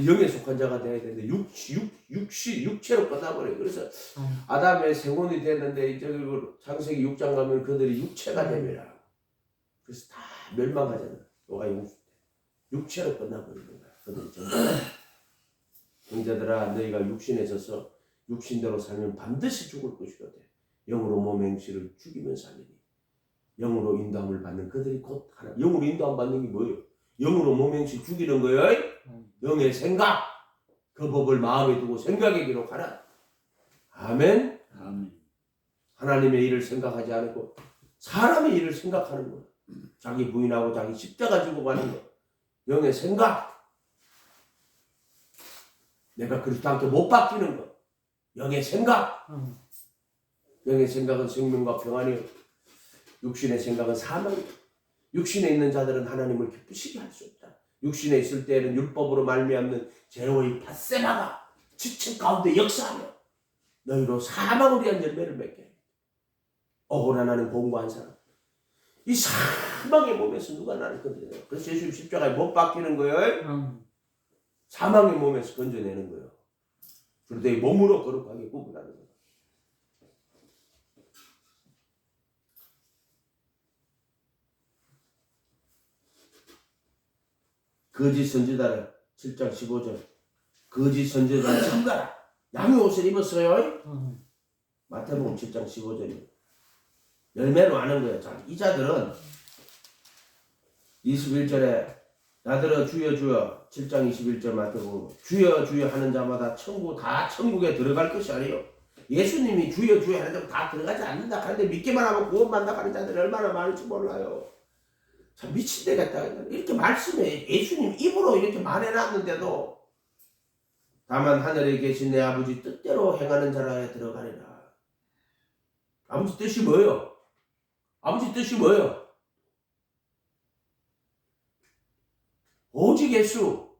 영에 속한 자가 되어야 되는데 육체로 끝나버려요. 그래서 아담의 생혼이 됐는데 이제 창세기 6장 가면 그들이 육체가 되면 그래서 다 멸망하잖아. 너가 육체로 끝나버리는 거야. 그들이 형제들아 너희가 육신에 있어서 육신대로 살면 반드시 죽을 것이로되 영으로 몸 행실을 죽이면 살리니 영으로 인도함을 받는 그들이 곧 하나. 영으로 인도함 받는 게 뭐예요? 영으로 몸 행실 죽이는 거예요. 영의 생각 그 법을 마음에 두고 생각에 기록하라. 아멘. 아멘. 하나님의 일을 생각하지 않고 사람의 일을 생각하는 거야. 자기 부인하고 자기 십자가 지고 가는 거. 영의 생각. 내가 그리스도한테 못 바뀌는 거. 영의 생각. 영의 생각은 생명과 평안이요. 육신의 생각은 사망이요. 육신에 있는 자들은 하나님을 기쁘시게 할 수 없다. 육신에 있을 때에는 율법으로 말미암는 죄의 밧세마가 지층 가운데 역사하며 너희로 사망을 위한 열매를 맺게. 억울한 나는 공고한 사람. 이 사망의 몸에서 누가 나를 건져내요? 그래서 예수님 십자가에 못 박히는 거예요. 사망의 몸에서 건져내는 거예요. 그런데 이 몸으로 거룩하게 구분하는 거예요. 거짓 선지자를 7장 15절 거짓 선지자를 삼가라. 양의 옷을 입었어요. 마태복음 7장 15절이에요. 열매로 하는 거예요. 자, 이 자들은 21절에 나더러 주여 주여 7장 21절 마태복음 주여 주여 하는 자마다 다 천국에 들어갈 것이 아니요. 예수님이 주여 주여 하는 자마다 다 들어가지 않는다. 그런데 믿기만 하면 구원받는다 하는 자들이 얼마나 많을지 몰라요. 참 미친 되겠다. 이렇게 말씀해 예수님 입으로 이렇게 말해놨는데도 다만 하늘에 계신 내 아버지 뜻대로 행하는 자라야 들어가리라. 아버지 뜻이 뭐예요? 아버지 뜻이 뭐예요? 오직 예수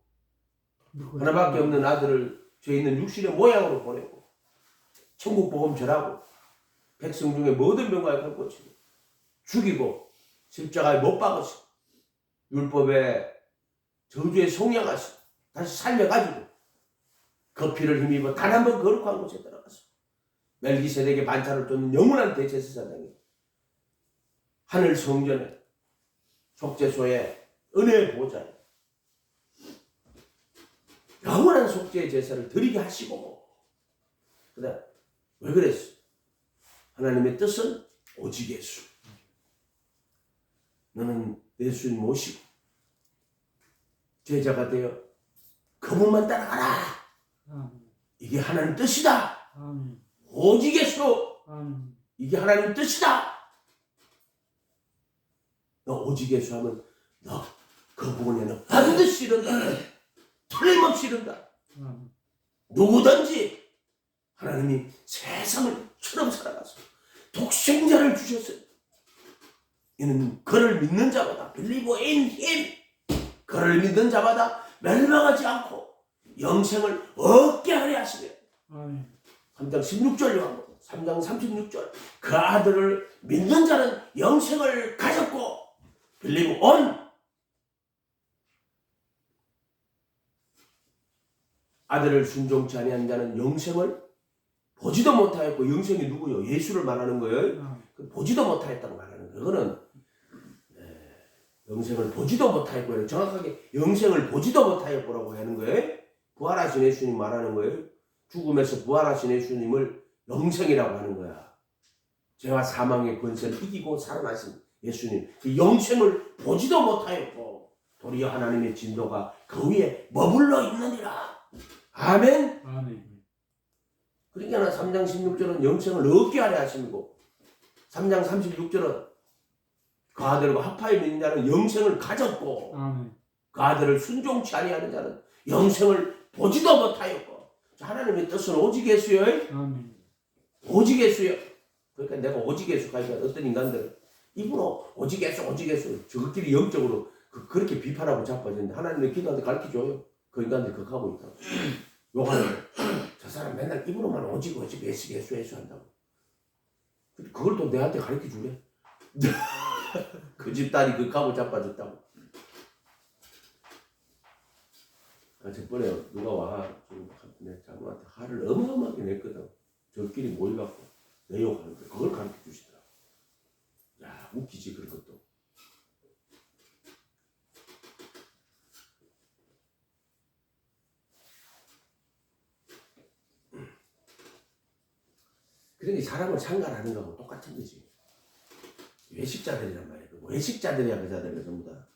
하나밖에 없는 아들을 죄 있는 육신의 모양으로 보내고 천국 복음 전하고 백성 중에 모든 병과에 걸고치고 죽이고 십자가에 못 박으시고 율법의 저주에 속량하시고 다시 살려가지고 그 피를 힘입어 단 한 번 거룩한 곳에 들어가서 멜기세덱의 반차를 쫓는 영원한 대제사장이 하늘 성전에 속죄소에 은혜의 보좌에 영원한 속죄의 제사를 드리게 하시고 그다음 왜 그랬어? 하나님의 뜻은 오직 예수. 너는 예수님 모시고 제자가 되어 그분만 따라가라. 이게 하나님 뜻이다. 오직 예수. 이게 하나님 뜻이다. 너 오직 예수 하면 너 그 부분에는 반드시 이른다. 틀림없이 이른다. 누구든지 하나님이 세상을 처럼 살아가서 독생자를 주셨어요. 이는 그를 믿는 자마다 believe in him 그를 믿는 자마다 멸망하지 않고 영생을 얻게 하려 하시며 3장 16절 요한복음 3장 36절 그 아들을 믿는 자는 영생을 가졌고 believe on 아들을 순종치 아니한 자는 영생을 보지도 못하였고 영생이 누구요? 예수를 말하는 거예요. 보지도 못하였다고 말하는 거예요. 그거는 영생을 보지도 못하였고 정확하게 영생을 보지도 못하였고라고 하는 거예요. 부활하신 예수님 말하는 거예요. 죽음에서 부활하신 예수님을 영생이라고 하는 거야. 죄와 사망의 권세를 이기고 살아나신 예수님. 그 영생을 보지도 못하였고 도리어 하나님의 진노가 그 위에 머물러 있느니라. 아멘. 아멘. 그러니까 3장 16절은 영생을 얻게 하려 하심이고 3장 36절은 그 아들과 합하여 믿는 자는 영생을 가졌고 아멘. 그 아들을 순종치 아니하는 자는 영생을 보지도 못하였고 하나님의 뜻은 오직 예수요. 아멘. 오직 예수요. 그러니까 내가 오직 예수 가니까 어떤 인간들은 입으로 오직 예수 오직 예수 저것끼리 영적으로 그렇게 비판하고 자빠지는데 하나님의 기도한테 가르쳐줘요. 그 인간들이 그렇게 하고 있다고. 욕하는 저 사람 맨날 입으로만 오직 예수 한다고. 그걸 또 내한테 가르쳐 주래. 그 집 딸이 극하고 자빠졌다고. 저번에 누가 와 내 자모한테 화를 어마어마하게 냈거든. 저끼리 모여갖고 내 욕하는 거 그걸 가르쳐 주시더라. 야 웃기지 그런 것도. 그러니 사람을 상관하는 거하고 똑같은 거지. 외식자들이란 말이야. 외식자들이야 그 자들은 전부 다.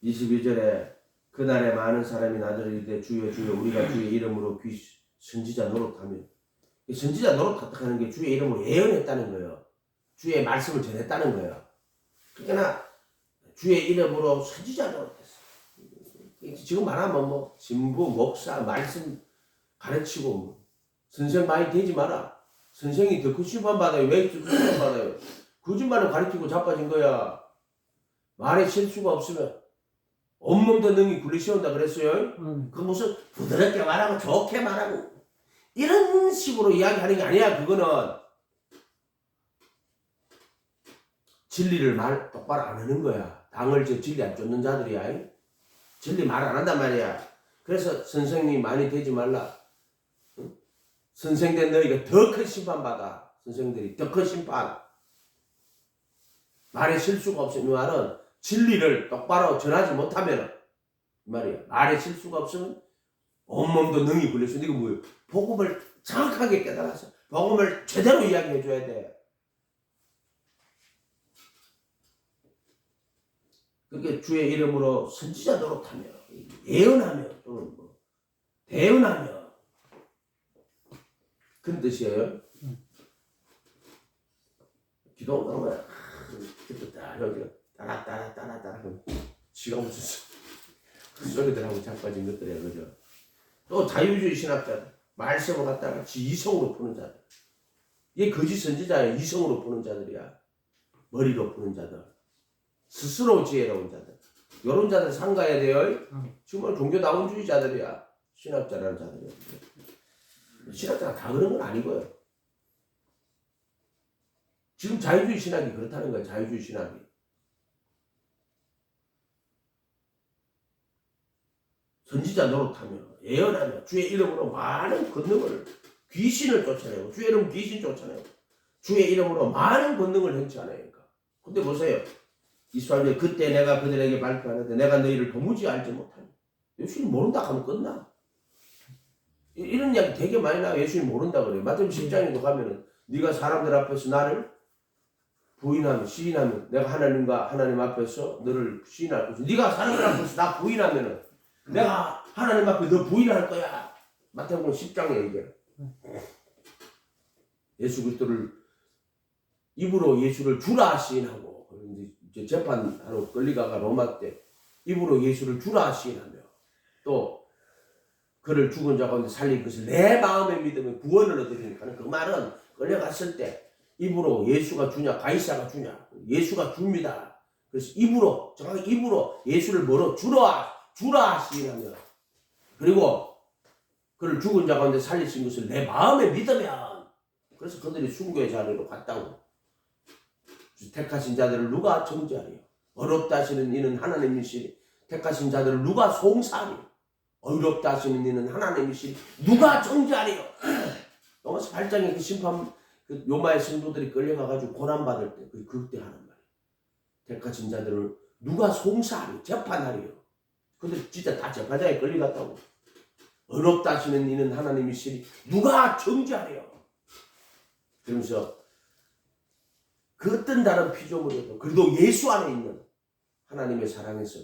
22절에 그날에 많은 사람이 나더러 이르되 주여 주여 우리가 주의 이름으로 선지자 노릇하며. 선지자 노릇하는 게 주의 이름으로 예언했다는 거예요. 주의 말씀을 전했다는 거예요. 그러니까 주의 이름으로 선지자 노릇했어. 지금 말하면 뭐 신부, 목사, 말씀 가르치고 뭐. 선생 많이 되지 마라. 선생이 더 큰 심판 받아요. 왜 더 큰 심판 받아요? 거짓말을 가르치고 자빠진 거야. 말에 실수가 없으면 온몸도 능히 굴리시온다 그랬어요. 그 무슨 부드럽게 말하고 좋게 말하고 이런 식으로 이야기하는 게 아니야. 그거는 진리를 말 똑바로 안 하는 거야. 당을 진리 안 쫓는 자들이야. 진리 말 안 한단 말이야. 그래서 선생님이 많이 되지 말라. 응? 선생된 너희가 더 큰 심판 받아. 선생들이 더 큰 심판. 말에 실수가 없으면 이 말은 진리를 똑바로 전하지 못하면 이 말이야. 말에 실수가 없으면 온몸도 능히 굴릴 수 있는. 이거 뭐예요? 복음을 정확하게 깨달아서 복음을 제대로 이야기해 줘야 돼. 그렇게 주의 이름으로 선지자 노릇하며 예언하며 또는 뭐 대언하며 그런 뜻이에요. 기도하는 거야. 따라 지가 무슨 소리들하고 자빠진 것들이야. 그죠? 또 자유주의 신학자들 말씀을 갖다가 이성으로 푸는 자들. 이게 거짓 선지자야. 이성으로 푸는 자들이야. 머리로 푸는 자들. 스스로 지혜로운 자들. 이런 자들 상가해야 돼요. 정말 종교다원주의자들이야. 신학자라는 자들이야. 신학자가 다 그런 건 아니고요. 지금 자유주의 신학이 그렇다는 거야. 자유주의 신학이. 선지자 노릇하며 예언하며 주의 이름으로 많은 권능을 귀신을 쫓아내고 주의 이름 귀신 쫓아내고 주의 이름으로 많은 권능을 행치하니까. 근데 보세요. 이스라엘 그때 내가 그들에게 발표하는데 내가 너희를 도무지 알지 못하니. 예수님 모른다 하면 끝나. 이런 이야기 되게 많이 나와. 예수님 모른다 그래요. 마태복음 10장에도 가면은 네가 사람들 앞에서 나를 부인하면 시인하면 내가 하나님과 하나님 앞에서 너를 시인할 것이고 네가 사람들 앞에서 나 부인하면은 내가 하나님 앞에 너 부인할 거야. 마태복음 10장에 얘기해. 예수 그리스도를 입으로 예수를 주라 시인하고 이제 재판하러 끌리가가 로마 때 입으로 예수를 주라 시인하며 또 그를 죽은 자 가운데 살린 것을 내 마음에 믿으면 구원을 얻으리니까 그 말은 끌려갔을 때 입으로 예수가 주냐 가이사가 주냐 예수가 줍니다. 그래서 입으로 정확히 입으로 예수를 뭐로 주라 시인하며 그리고 그를 죽은 자 가운데 살리신 것을 내 마음에 믿으면 그래서 그들이 순교의 자리로 갔다고. 택하신 자들을 누가 정죄하리요? 어렵다 하시는 이는 하나님이시니 택하신 자들을 누가 송사하리요? 어렵다 하시는 이는 하나님이시니 누가 정죄하리요? 로마서 8장에 그 심판 그 요마의 성도들이 끌려가가지고 고난받을 때 그때 하는 말이에요. 택하신 자들을 누가 송사하리요? 재판하리요? 근데 진짜 다 재판장에 끌려갔다고. 어렵다 하시는 이는 하나님이시니 누가 정죄하리요? 그러면서 그 어떤 다른 피조물에도 그래도 예수 안에 있는 하나님의 사랑에서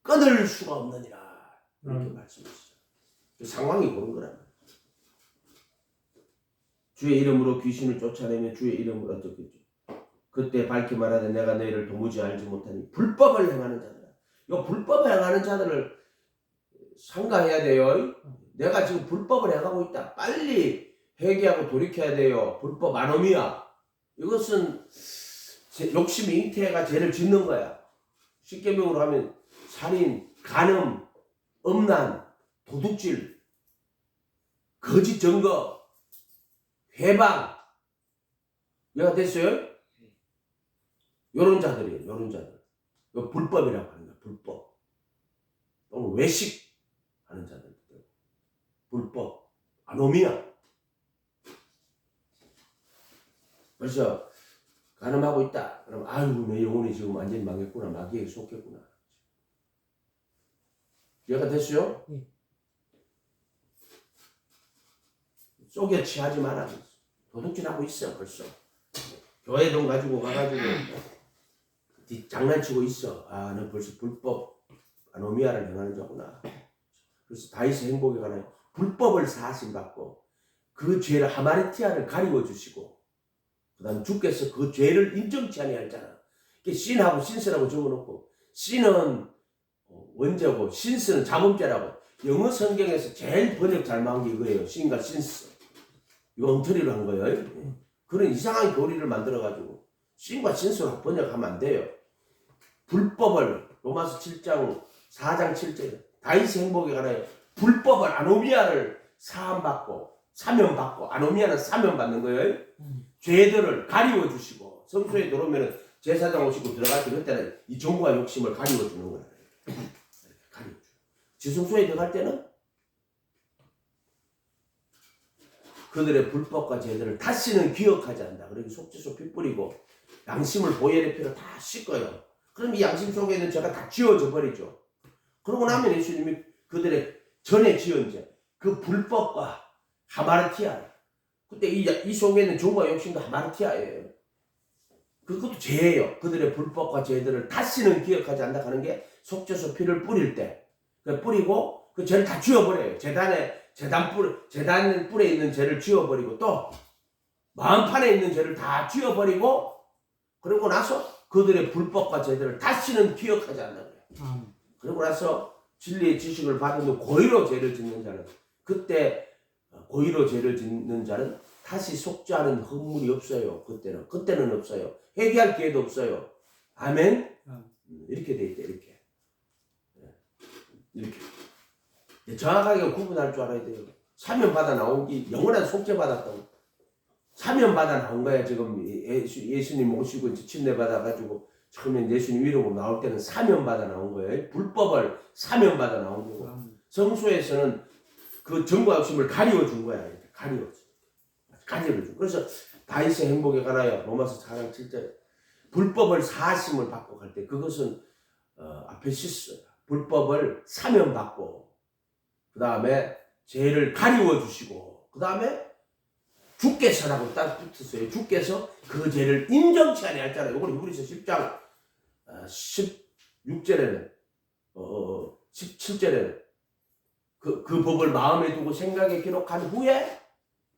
끊을 수가 없느니라 이렇게 말씀하시죠. 그 상황이 그런 거란 말이에요. 주의 이름으로 귀신을 쫓아내며 주의 이름으로 어떻겠죠. 그때 밝히 말하되 내가 너희를 도무지 알지 못하니 불법을 행하는 자들아. 이 불법을 행하는 자들을 상가해야 돼요. 내가 지금 불법을 행하고 있다. 빨리 회개하고 돌이켜야 돼요. 불법 아노미야. 이것은 욕심이 잉태가 죄를 짓는 거야. 십계명으로 하면 살인, 간음, 음란, 도둑질, 거짓 증거, 회방. 이해가 됐어요? 요런 자들이에요. 요런 자들. 이거 불법이라고 하는 거야. 불법. 또는 외식하는 자들. 불법. 아노미야. 그래서 간음하고 있다. 그럼 아유 내 영혼이 지금 완전히 망했구나. 마귀에게 속했구나. 이해가 됐어요? 속에 취하지 마라. 도둑질하고 있어 벌써. 교회 돈 가지고 가가지고 장난치고 있어. 아, 너 벌써 불법 아노미아를 행하는 자구나. 그래서 다윗의 행복에 관한 불법을 사하심 받고 그 죄를 하마리티아를 가리워 주시고 그다음 주께서 그 죄를 인정치 아니하잖아. 신하고 신스라고 적어놓고 신은 원죄고 신스는 자범죄라고. 영어 성경에서 제일 번역 잘 나온 게 이거예요. 신과 신스. 이거 엉터리로 한 거예요. 그런 이상한 교리를 만들어가지고 신과 신스로 번역하면 안 돼요. 불법을 로마서 7장 4장 7절 다윗의 행복에 관하여 불법을 아노미아를 사면받고 아노미아는 사면받는 거예요. 죄들을 가리워 주시고 성소에 들어오면 제사장 오시고 들어갈 때 그때는 이 정과 욕심을 가리워 주는 거예요. 가리워 주. 지성소에 들어갈 때는 그들의 불법과 죄들을 다시는 기억하지 않는다. 그리고 속죄소 피 뿌리고 양심을 보혈의 피로 다 씻어요. 그럼 이 양심 속에 있는 죄가 다 지워져 버리죠. 그러고 나면 예수님이 그들의 전에 지은 죄, 그 불법과 하마르티아. 그때 이 속에 있는 종과 욕심도 하마르티아예요. 그것도 죄예요. 그들의 불법과 죄들을 다시는 기억하지 않는다 하는 게 속죄소 피를 뿌릴 때. 뿌리고 그 죄를 다 지워버려요. 재단 뿔에 있는 죄를 지워버리고 또 마음판에 있는 죄를 다 지워버리고 그러고 나서 그들의 불법과 죄들을 다시는 기억하지 않는다. 그러고 나서 진리의 지식을 받은 후 고의로 죄를 짓는 자는 그때 고의로 죄를 짓는 자는 다시 속죄하는 허물이 없어요. 그때는 없어요. 회개할 기회도 없어요. 아멘. 이렇게 돼 있대. 이렇게 정확하게 구분할 줄 알아야 돼요. 사면 받아 나온 게 영원한 속죄 받았다고. 사면 받아 나온 거야. 지금 예수님 모시고 침례 받아가지고 처음에 예수님 이름으로 나올 때는 사면 받아 나온 거예요. 불법을 사면 받아 나온 거고 성소에서는 그 정과 욕심을 가리워 준 거야. 이렇게 가리워 준. 그래서 다윗의 행복에 관하여 로마서 4장 7절 불법을 사하심을 받고 갈 때 그것은 앞에 씻어요. 불법을 사면 받고 그 다음에 죄를 가리워 주시고 그 다음에 주께서라고 딱 붙었어요. 주께서 그 죄를 인정치 아니하잖아요. 이걸 히브리서 10장 16절에는 17절에는 그 법을 마음에 두고 생각에 기록한 후에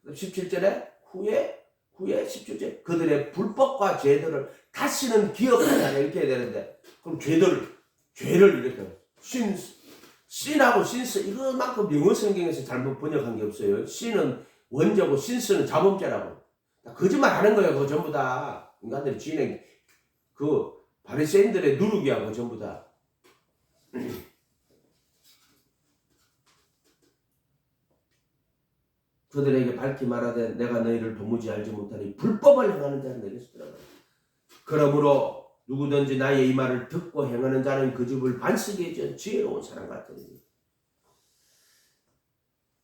17절에 후에 17절 그들의 불법과 죄들을 다시는 기억하지 않아 이렇게 해야 되는데 그럼 죄를 이렇게 신하고 신스 이것만큼 영어 성경에서 잘못 번역한 게 없어요. 신은 원죄고 신스는 자범죄라고. 거짓말 하는 거예요. 그거 전부 다. 인간들이 진행 그 바리새인들의 누룩이야. 그거 전부 다. 그들에게 밝히 말하되 내가 너희를 도무지 알지 못하니 불법을 행하는 자는 내게서 들어가라. 그러므로 누구든지 나의 이 말을 듣고 행하는 자는 그 집을 반석에 지은 지혜로운 사람 같으니.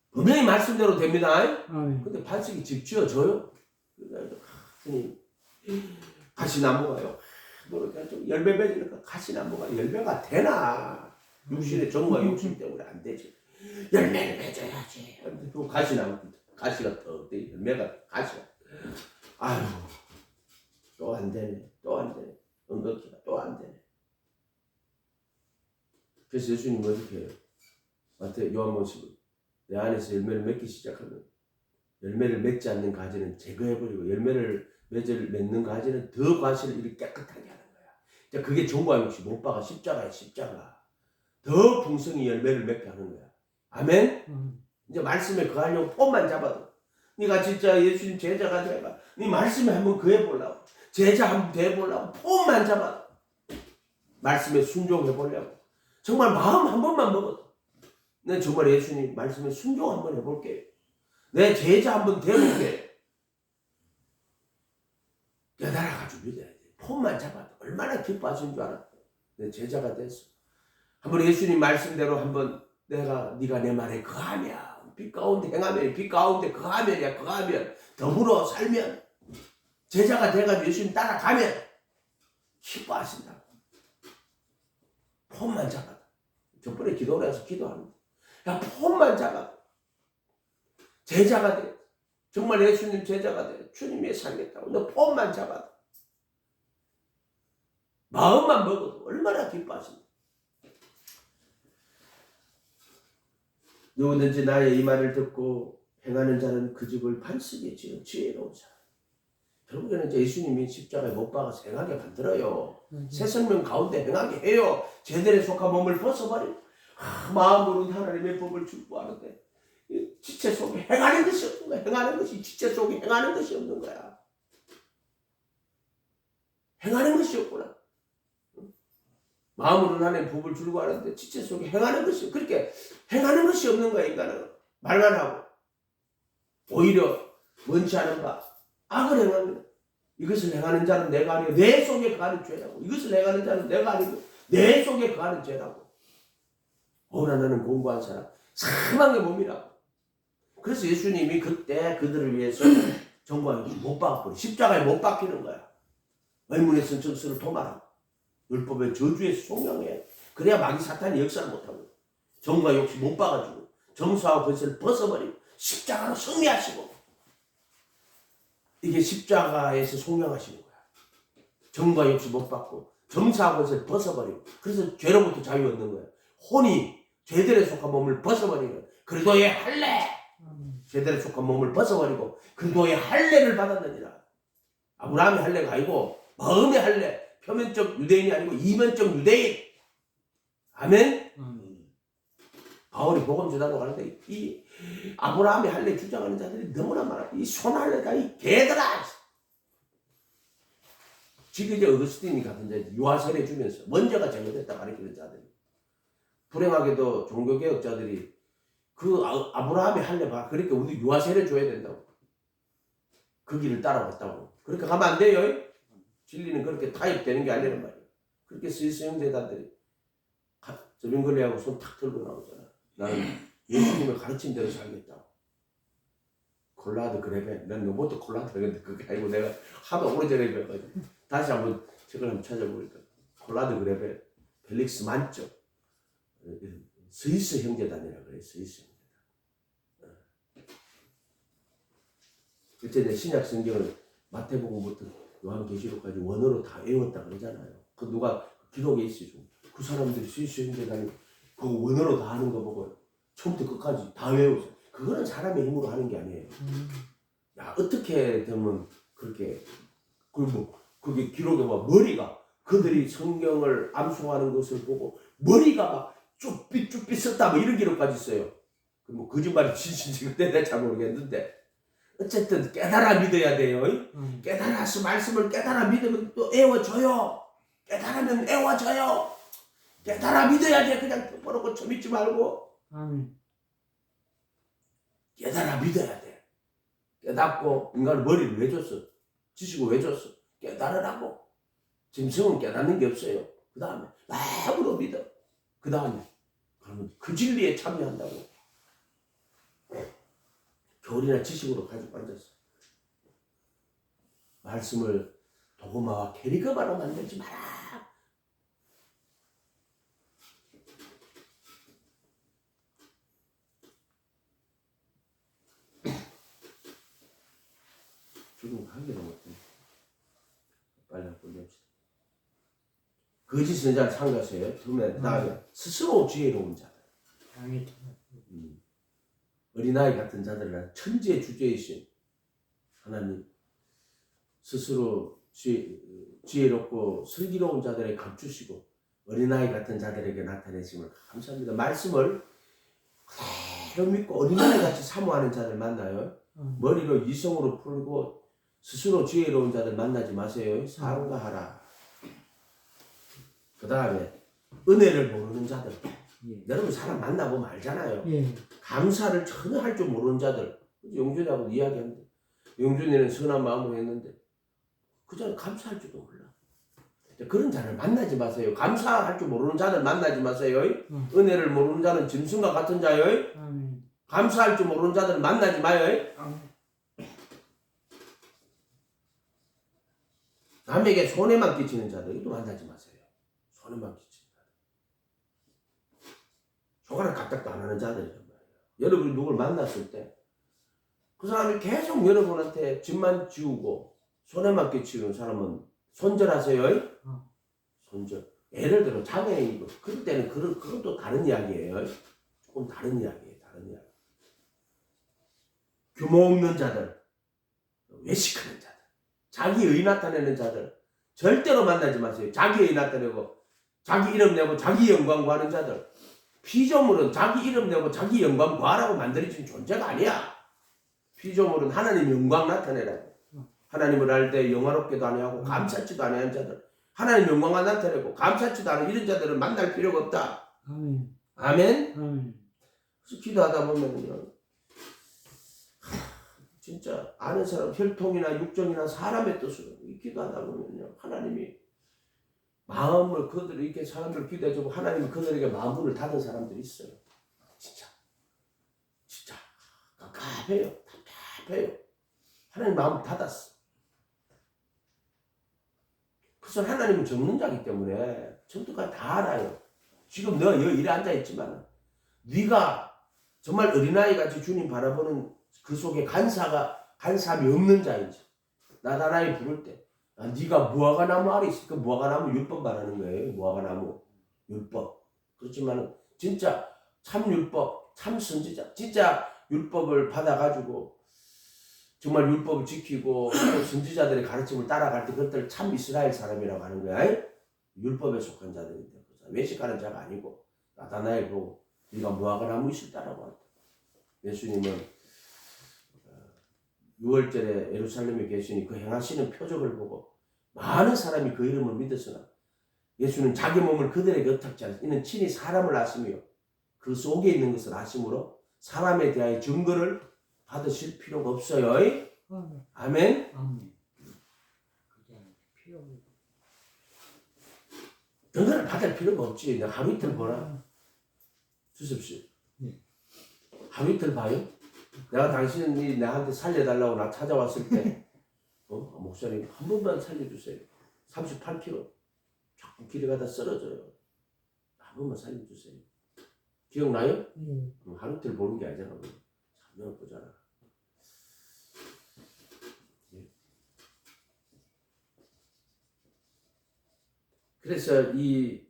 분명히 말씀대로 됩니다. 근데 반석이 집 지어줘요? 가시나무가요. 좀 열매 맺으니까 가시나무가 열매가 되나? 육신의 정과 욕심 때문에 안 되지. 열매를 맺어야지. 또 가시나무 가시가 더 열매가 가시가. 아유 또 안 되네. 은극기가 또 안 되네. 그래서 예수님 어떻게 해요? 요한복음 내 안에서 열매를 맺기 시작하면 열매를 맺지 않는 가지는 제거해버리고 열매를 맺는 가지는 더 과실을 이렇게 깨끗하게 하는 거야. 그게 종과 욕심 못 박아 십자가야 십자가. 더 풍성히 열매를 맺게 하는 거야. 아멘? 이제 말씀에 그하려고 폼만 잡아도 네가 진짜 예수님 제자가 돼봐. 네 말씀에 한번 그해보려고 제자 한번 돼보려고 폼만 잡아도 말씀에 순종해보려고 정말 마음 한 번만 먹어도 내 정말 예수님 말씀에 순종 한번 해볼게요. 내 제자 한번 돼볼게요. 깨달아가지고 믿어야 돼. 폼만 잡아도 얼마나 기뻐하신 줄 알아. 내 제자가 됐어. 한번 예수님 말씀대로 한번 네가 내 말에 거하면 빛 가운데 행하면 빛 가운데 거하면이야. 거하면 더불어 살면 제자가 돼가지고 예수님 따라가면 기뻐하신다고. 폼만 잡아도. 저번에 기도를 해서 기도합니다. 야 폼만 잡아도 제자가 돼. 정말 예수님 제자가 돼. 주님의 살겠다고. 너 폼만 잡아도. 마음만 먹어도 얼마나 기뻐하신다. 누구든지 나의 이 말을 듣고 행하는 자는 그 집을 반석에 지은 지혜로운 사람. 결국에는 이제 예수님이 십자가에 못 박아서 행하게 만들어요. 새 생명 가운데 행하게 해요. 제들에 속한 몸을 벗어버리고 마음으로는 하나님의 법을 준구하는데 지체 속에 행하는 것이 없는 거야. 행하는 것이 지체 속에 행하는 것이 없는 거야. 행하는 것이 없구나. 마음으로는 하나님의 법을 준구하는데 지체 속에 행하는 것이 없고, 그렇게 행하는 것이 없는 거야. 인간은 말만 하고 오히려 원치 않은 바 악을 행합니다. 이것을 행하는 자는 내가 아니고 내 속에 거하는 죄라고. 이것을 행하는 자는 내가 아니고 내 속에 거하는 죄라고. 오라 너는 공부한 사람 사망의 몸이라고. 그래서 예수님이 그때 그들을 위해서 정과에 못 박아버려. 십자가에 못 박히는 거야. 의문의 선정서를 도말하고 율법의 저주에서 송영해. 그래야 마귀 사탄이 역사를 못하고 정과 욕심 못 박아주고 정사와 권세를 벗어버리고 십자가로 승리하시고, 이게 십자가에서 송영하시는 거야. 정과 욕심 못 받고 정사와 권세를 벗어버리고, 그래서 죄로부터 자유 얻는 거야. 혼이 죄들에 속한 몸을 벗어버리는 그리스도의 할례. 죄들에 속한 몸을 벗어버리고 그리스도의 할례를 받았느니라. 아브라함의 할례가 아니고 마음의 할례. 표면적 유대인이 아니고 이면적 유대인. 아멘. 바울이 복음 전하러 가는데 이 아브라함의 할례 주장하는 자들이 너무나 많아. 이 손할례가 이 개들아. 지금 이제 어거스틴이 같은 자 유아세례 주면서 먼저가 제거됐다 가르치는 자들이, 불행하게도 종교개혁자들이 그 아브라함의 할례가 그러니까 우리 유아세례 줘야 된다고 그 길을 따라갔다고. 그렇게 가면 안 돼요. 진리는 그렇게 타협되는 게 아니란 말이에요. 그렇게 스위스형제단들이 저병걸레하고 손 탁 들고 나오잖아. 나는 예수님을 가르친 대로 살겠다고. 콜라드 그레벤. 난 너부터 콜라드 그랬는데 그게 아니고 내가 하도 오래전에 배워가지고 다시 한번 책을 한번 찾아보니까 콜라드 그레벤, 펠릭스 만적, 스위스 형제단이라고 그래. 스위스 형제단. 그때 내 신약 성경을 마태복음부터 요한계시록까지 원어로 다 외웠다 그러잖아요. 그 누가 기록에 있어요. 그 사람들이 스위스 형제단이 그 원어로 다 하는 거 보고 처음부터 끝까지 다 외우죠. 그거는 사람의 힘으로 하는 게 아니에요. 야, 어떻게 되면 그렇게, 그리고 그게 기록에 막 머리가, 그들이 성경을 암송하는 것을 보고 머리가 막 쭈삣쭈삣 썼다 뭐 이런 기록까지 있어요. 뭐 거짓말이 진실인지 그때 내가 잘 모르겠는데 어쨌든 깨달아 믿어야 돼요. 깨달아서 말씀을 깨달아 믿으면 또 애워져요. 깨달으면 애워져요. 깨달아 믿어야 돼. 그냥 덮어놓고 처믿지 말고. 깨달아 믿어야 돼. 깨닫고 인간은 머리를 왜 줬어? 지식을 왜 줬어? 깨달으라고. 짐승은 깨닫는 게 없어요. 그 다음에 마음으로 믿어. 그 다음에 그러면 그 진리에 참여한다고. 교리나 지식으로 가지고 앉았어. 말씀을 도구마와 캐리그마로 만들지 마라. 지금 한 개도 못해. 빨리 보냅시다. 거짓 선자를 삼가세요. 다음에 스스로 지혜로운 자들. 어린아이 같은 자들은 천지의 주제이신 하나님, 스스로 지혜롭고 슬기로운 자들에 감추시고 어린아이 같은 자들에게 나타내심을 감사합니다. 말씀을 그대로 믿고 어린아이 같이 사모하는 자들 만나요. 머리로 이성으로 풀고 스스로 지혜로운 자들 만나지 마세요. 상가하라. 그 다음에 은혜를 모르는 자들. 여러분 사람 만나보면 알잖아요. 감사를 전혀 할 줄 모르는 자들. 영준이하고 이야기하는데 영준이는 선한 마음으로 했는데 그 자는 감사할 줄도 몰라. 그런 자를 만나지 마세요. 감사할 줄 모르는 자들 만나지 마세요. 은혜를 모르는 자는 짐승과 같은 자요. 감사할 줄 모르는 자들 만나지 마요. 남에게 손해만 끼치는 자들도 만나지 마세요. 손해만 끼치는 자들. 조가락 까딱도 안 하는 자들이란 말이에요. 여러분이 누굴 만났을 때 그 사람이 계속 여러분한테 집만 지우고 손해만 끼치는 사람은 손절하세요. 손절. 예를 들어 장애인이고 그럴 때는 그것도 다른 이야기예요. 조금 다른 이야기예요. 다른 다른 이야기. 규모 없는 자들, 외식하는 자들, 자기 의 나타내는 자들 절대로 만나지 마세요. 자기 의 나타내고 자기 이름 내고 자기 영광 구하는 자들. 피조물은 자기 이름 내고 자기 영광 구하라고 만들어진 존재가 아니야. 피조물은 하나님 영광 나타내라고. 하나님을 알 때 영화롭게도 아니하고 감사치도 아니하는 자들, 하나님 영광만 나타내고 감사치도 않은 이런 자들은 만날 필요가 없다. 아멘. 아멘. 그래서 기도하다 보면요, 진짜 아는 사람, 혈통이나 육정이나 사람의 뜻으로 기도하다 보면요, 하나님이 마음을 그들 이렇게 사람들 기도해주고 하나님이 그들에게 마음문을 닫은 사람들이 있어요. 진짜 깝깝해요. 답답해요. 하나님 마음을 닫았어. 그래서 하나님은 전능자이기 때문에 전투까지 다 알아요. 지금 너 여기 이래 앉아있지만 네가 정말 어린아이같이 주님 바라보는 그 속에 간사함이 없는 자인지 나다나이 부를 때 네가 무화과나무 아래 있으니까 무화과나무 율법 말하는 거예요. 무화과나무 율법. 그렇지만 진짜 참 율법, 참 선지자, 진짜 율법을 받아가지고 정말 율법을 지키고 선지자들의 가르침을 따라갈 때 그것들 참 이스라엘 사람이라고 하는 거야. 율법에 속한 자들인데 외식하는 자가 아니고 나다나엘 보고 네가 무화과나무 있을 따라고 한다. 예수님은 6월절에 예루살렘에 계시니 그 행하시는 표적을 보고 많은 사람이 그 이름을 믿었으나 예수는 자기 몸을 그들에게 의탁지 않으시고 이는 친히 사람을 아시며 그 속에 있는 것을 아심으로 사람에 대하여 증거를 받으실 필요가 없어요. 아멘. 증거를 받을 필요가 없지. 내가 하루 이틀 보나? 주십시오. 하루 이틀 봐요? 내가 당신이 나한테 살려달라고 나 찾아왔을 때 목사님 한 번만 살려주세요. 38kg 자꾸 길에 가다 쓰러져요. 한 번만 살려주세요. 기억나요? 하루 이틀 보는 게 아니잖아. 3년 보잖아. 그래서 이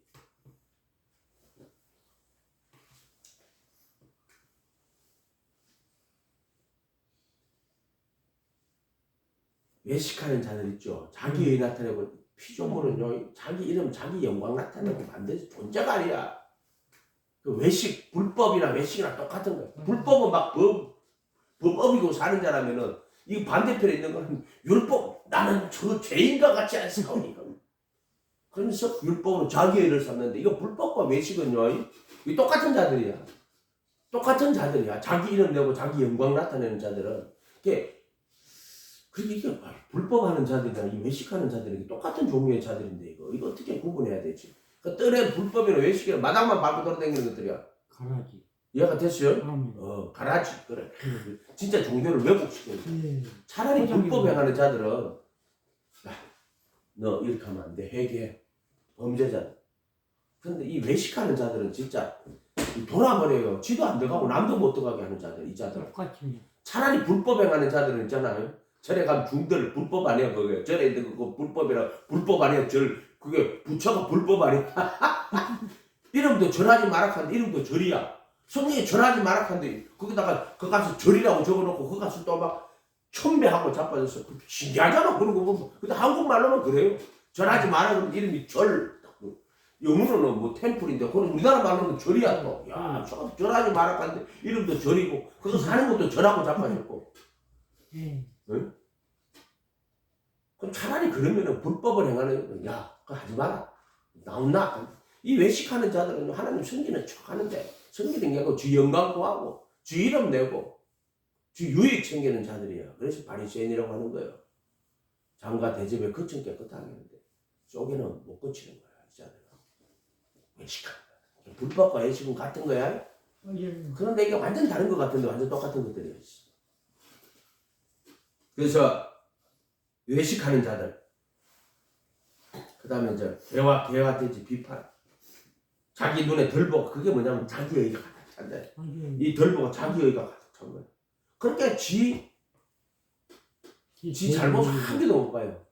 외식하는 자들 있죠. 자기의 나타내고 피조물은요, 자기 이름, 자기 영광 나타내고 만든 존재가 아니야. 그 외식, 불법이나 외식이나 똑같은 거야. 불법은 막 법이고 사는 자라면은 이 반대편에 있는 거는 율법, 나는 저 죄인과 같이 안 싸우니까. 그러면서 율법으로 자기의 일을 삼는데 이거 불법과 외식은요, 이 똑같은 자들이야. 똑같은 자들이야. 자기 이름 내고 자기 영광 나타내는 자들은 이게 불법하는 자들이나 이 외식하는 자들이 똑같은 종류의 자들인데 이거 어떻게 구분해야 되지? 그 뜰에 불법이나 외식이나 마당만 밟고 돌아다니는 것들이야. 가라지. 이해가 됐어요? 가라지. 그래. 진짜 종교를 왜곡시키는 거야. 차라리 불법 행하는 자들은 너 이렇게 하면 안 돼. 회개해. 범죄자들. 근데 이 외식하는 자들은 진짜 돌아버려요. 지도 안 들어가고 남도 못 들어가게 하는 자들, 이 자들. 똑같이. 차라리 불법 행하는 자들은 있잖아요. 절에 가면 중들 불법 아니야 그게. 절에 있는 그거 불법이라 불법 아니야. 절 그게 부처가 불법 아니야. 이름도 절하지 마라칸데 이름도 절이야. 성경에 절하지 마라칸데 거기다가 그 가서 절이라고 적어놓고 그 가서 또 막 첨배하고 자빠졌어. 신기하잖아 그런 거 보면. 근데 한국말로는 그래요. 절하지 마라 그러면 이름이 절. 영어로는 뭐 템플인데 그건 우리나라 말로는 절이야 또. 야, 절하지 마라칸데 이름도 절이고 그거 사는 것도 절하고 자빠졌고. 응? 그럼 차라리 그러면은 불법을 행하는 그거 하지 마라. 나온나. 이 외식하는 자들은 하나님 섬기는 척 하는데 섬기는 게 아니고 주 영광 구하고 주 이름 내고 주 유익 챙기는 자들이야. 그래서 바리새인이라고 하는 거예요. 장과 대접에 거친 깨끗하게 하는데 속에는 못 거치는 거야. 이 자들은. 외식하는 거야. 불법과 외식은 같은 거야. 그런데 이게 완전 다른 것 같은데 완전 똑같은 것들이야. 그래서 외식하는 자들, 그 다음에 이제 개와 돼지 비판, 자기 눈에 덜보가 그게 뭐냐면 자기 의가 가득 찬데 이 덜보가 자기 의가 가득 찬 거야. 그러니까 지 잘못 한 개도 못 봐요.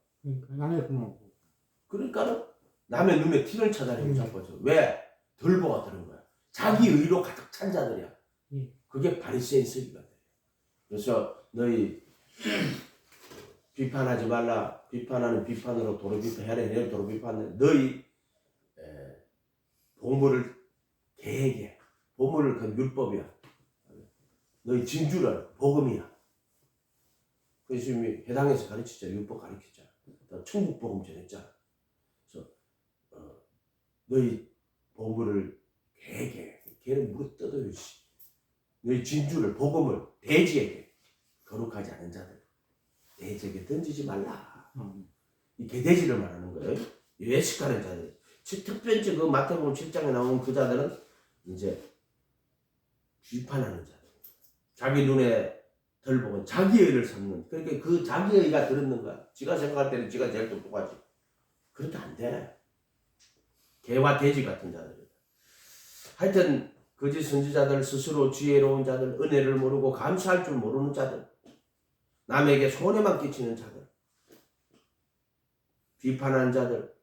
그러니까 남의 눈에 티를 찾아내고 자빠져. 왜? 덜보가 드는 거야. 자기 의로 가득 찬 자들이야. 그게 바리새인 습이거든. 그래서 너희 비판하지 말라. 비판하는 비판으로 도로 비판해라. 도로 비판해. 너희 보물을 계획해. 보물을 그 율법이야. 너희 진주를 복음이야. 그 예수님이 해당해서 가르치자. 율법 가르치자. 천국 복음 전했잖아. 그래서 너희 보물을 계획해. 걔는 무릎 뜯어요. 너희 진주를 복음을 돼지에게 거룩하지 않은 자들 돼지에게 던지지 말라. 이 개돼지를 말하는 거예요. 외식하는 자들. 특별히 그 마태복음 7장에 나오는 그 자들은 이제 비판하는 자들. 자기 눈에 덜 보고 자기 의를 삼는. 그러니까 그 자기 의가 들었는 거야. 지가 생각할 때는 지가 제일 똑똑하지. 그렇게 안 돼. 개와 돼지 같은 자들. 하여튼 거짓 선지자들, 스스로 지혜로운 자들, 은혜를 모르고 감사할 줄 모르는 자들, 남에게 손해만 끼치는 자들, 비판하는 자들,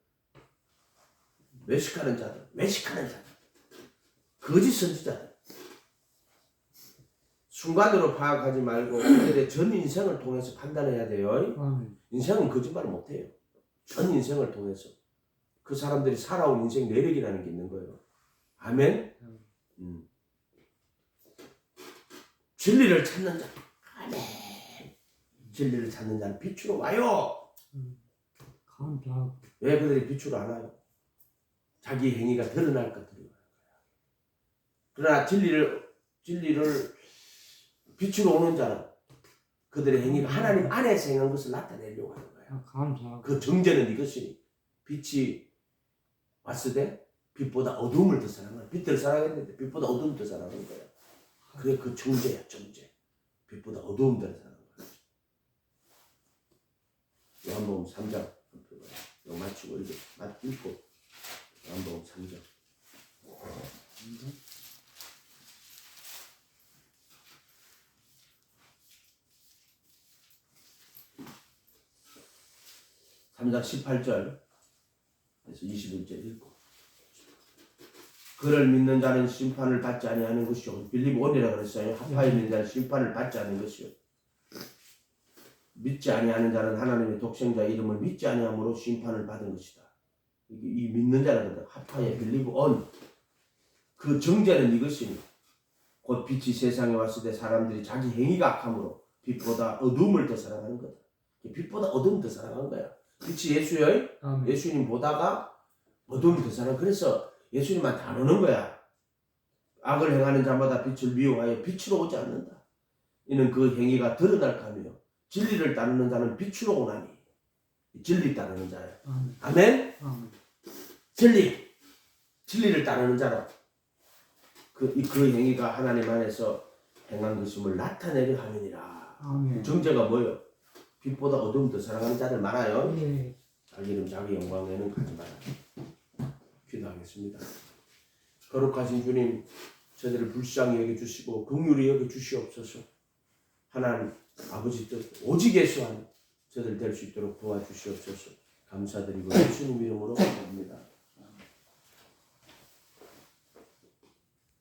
외식하는 자들, 거짓 선지자들. 순간으로 파악하지 말고 그들의 전 인생을 통해서 판단해야 돼요. 인생은 거짓말을 못해요. 전 인생을 통해서 그 사람들이 살아온 인생 내력이라는 게 있는 거예요. 아멘. 진리를 찾는 자. 아멘. 진리를 찾는 자는 빛으로 와요. 왜 그들이 빛으로 안 와요? 자기 행위가 드러날 것 드러나는 거야. 그러나 진리를 빛으로 오는 자는 그들의 행위가 하나님 안에서 행한 것을 나타내려고 하는 거야. 그 정죄는 이것이니 빛이 왔을 때 빛보다 어둠을 더 사랑하는, 빛을 사랑했는데 빛보다 어둠을 더 사랑하는 거야. 그게 그 정죄야, 정죄. 빛보다 어두운 데를 사는 거야. 요한복음 3장 이거 마치고 이렇게 읽고 요한복음 3장. (3장) 18절에서 21절 읽고. 그를 믿는 자는 심판을 받지 아니하는 것이요. 빌리브 온이라고 그랬어요. 하파에 믿는 자는 심판을 받지 않는 것이요. 믿지 아니하는 자는 하나님의 독생자 이름을 믿지 아니함으로 심판을 받은 것이다. 이 믿는 자는 하파에 빌리브 온. 그 정죄는 이것이니 곧 빛이 세상에 왔을 때 사람들이 자기 행위가 악함으로 빛보다 어둠을 더 사랑하는 거다. 빛보다 어둠을 더 사랑하는 거야. 빛이 예수요. 예수님 보다가 어둠을 더 사랑. 그래서 예수님만 다루는 거야. 악을 행하는 자마다 빛을 미워하여 빛으로 오지 않는다. 이는 그 행위가 드러날 까며 진리를 따르는 자는 빛으로 오나니. 진리 따르는 자야. 아멘? 진리를 따르는 자라. 그 행위가 하나님 안에서 행한 것임을 나타내려 함이니라. 정죄가 뭐예요? 빛보다 어둠 더 사랑하는 자들 많아요. 자기 이름 자기 영광에는 가지 마라. 기도하겠습니다. 거룩하신 주님, 저들을 불쌍히 여겨주시고 긍휼히 여겨주시옵소서. 하나님 아버지 뜻 오직 예수한 저들 될 수 있도록 도와주시옵소서. 감사드리고 예수님 이름으로 기도합니다.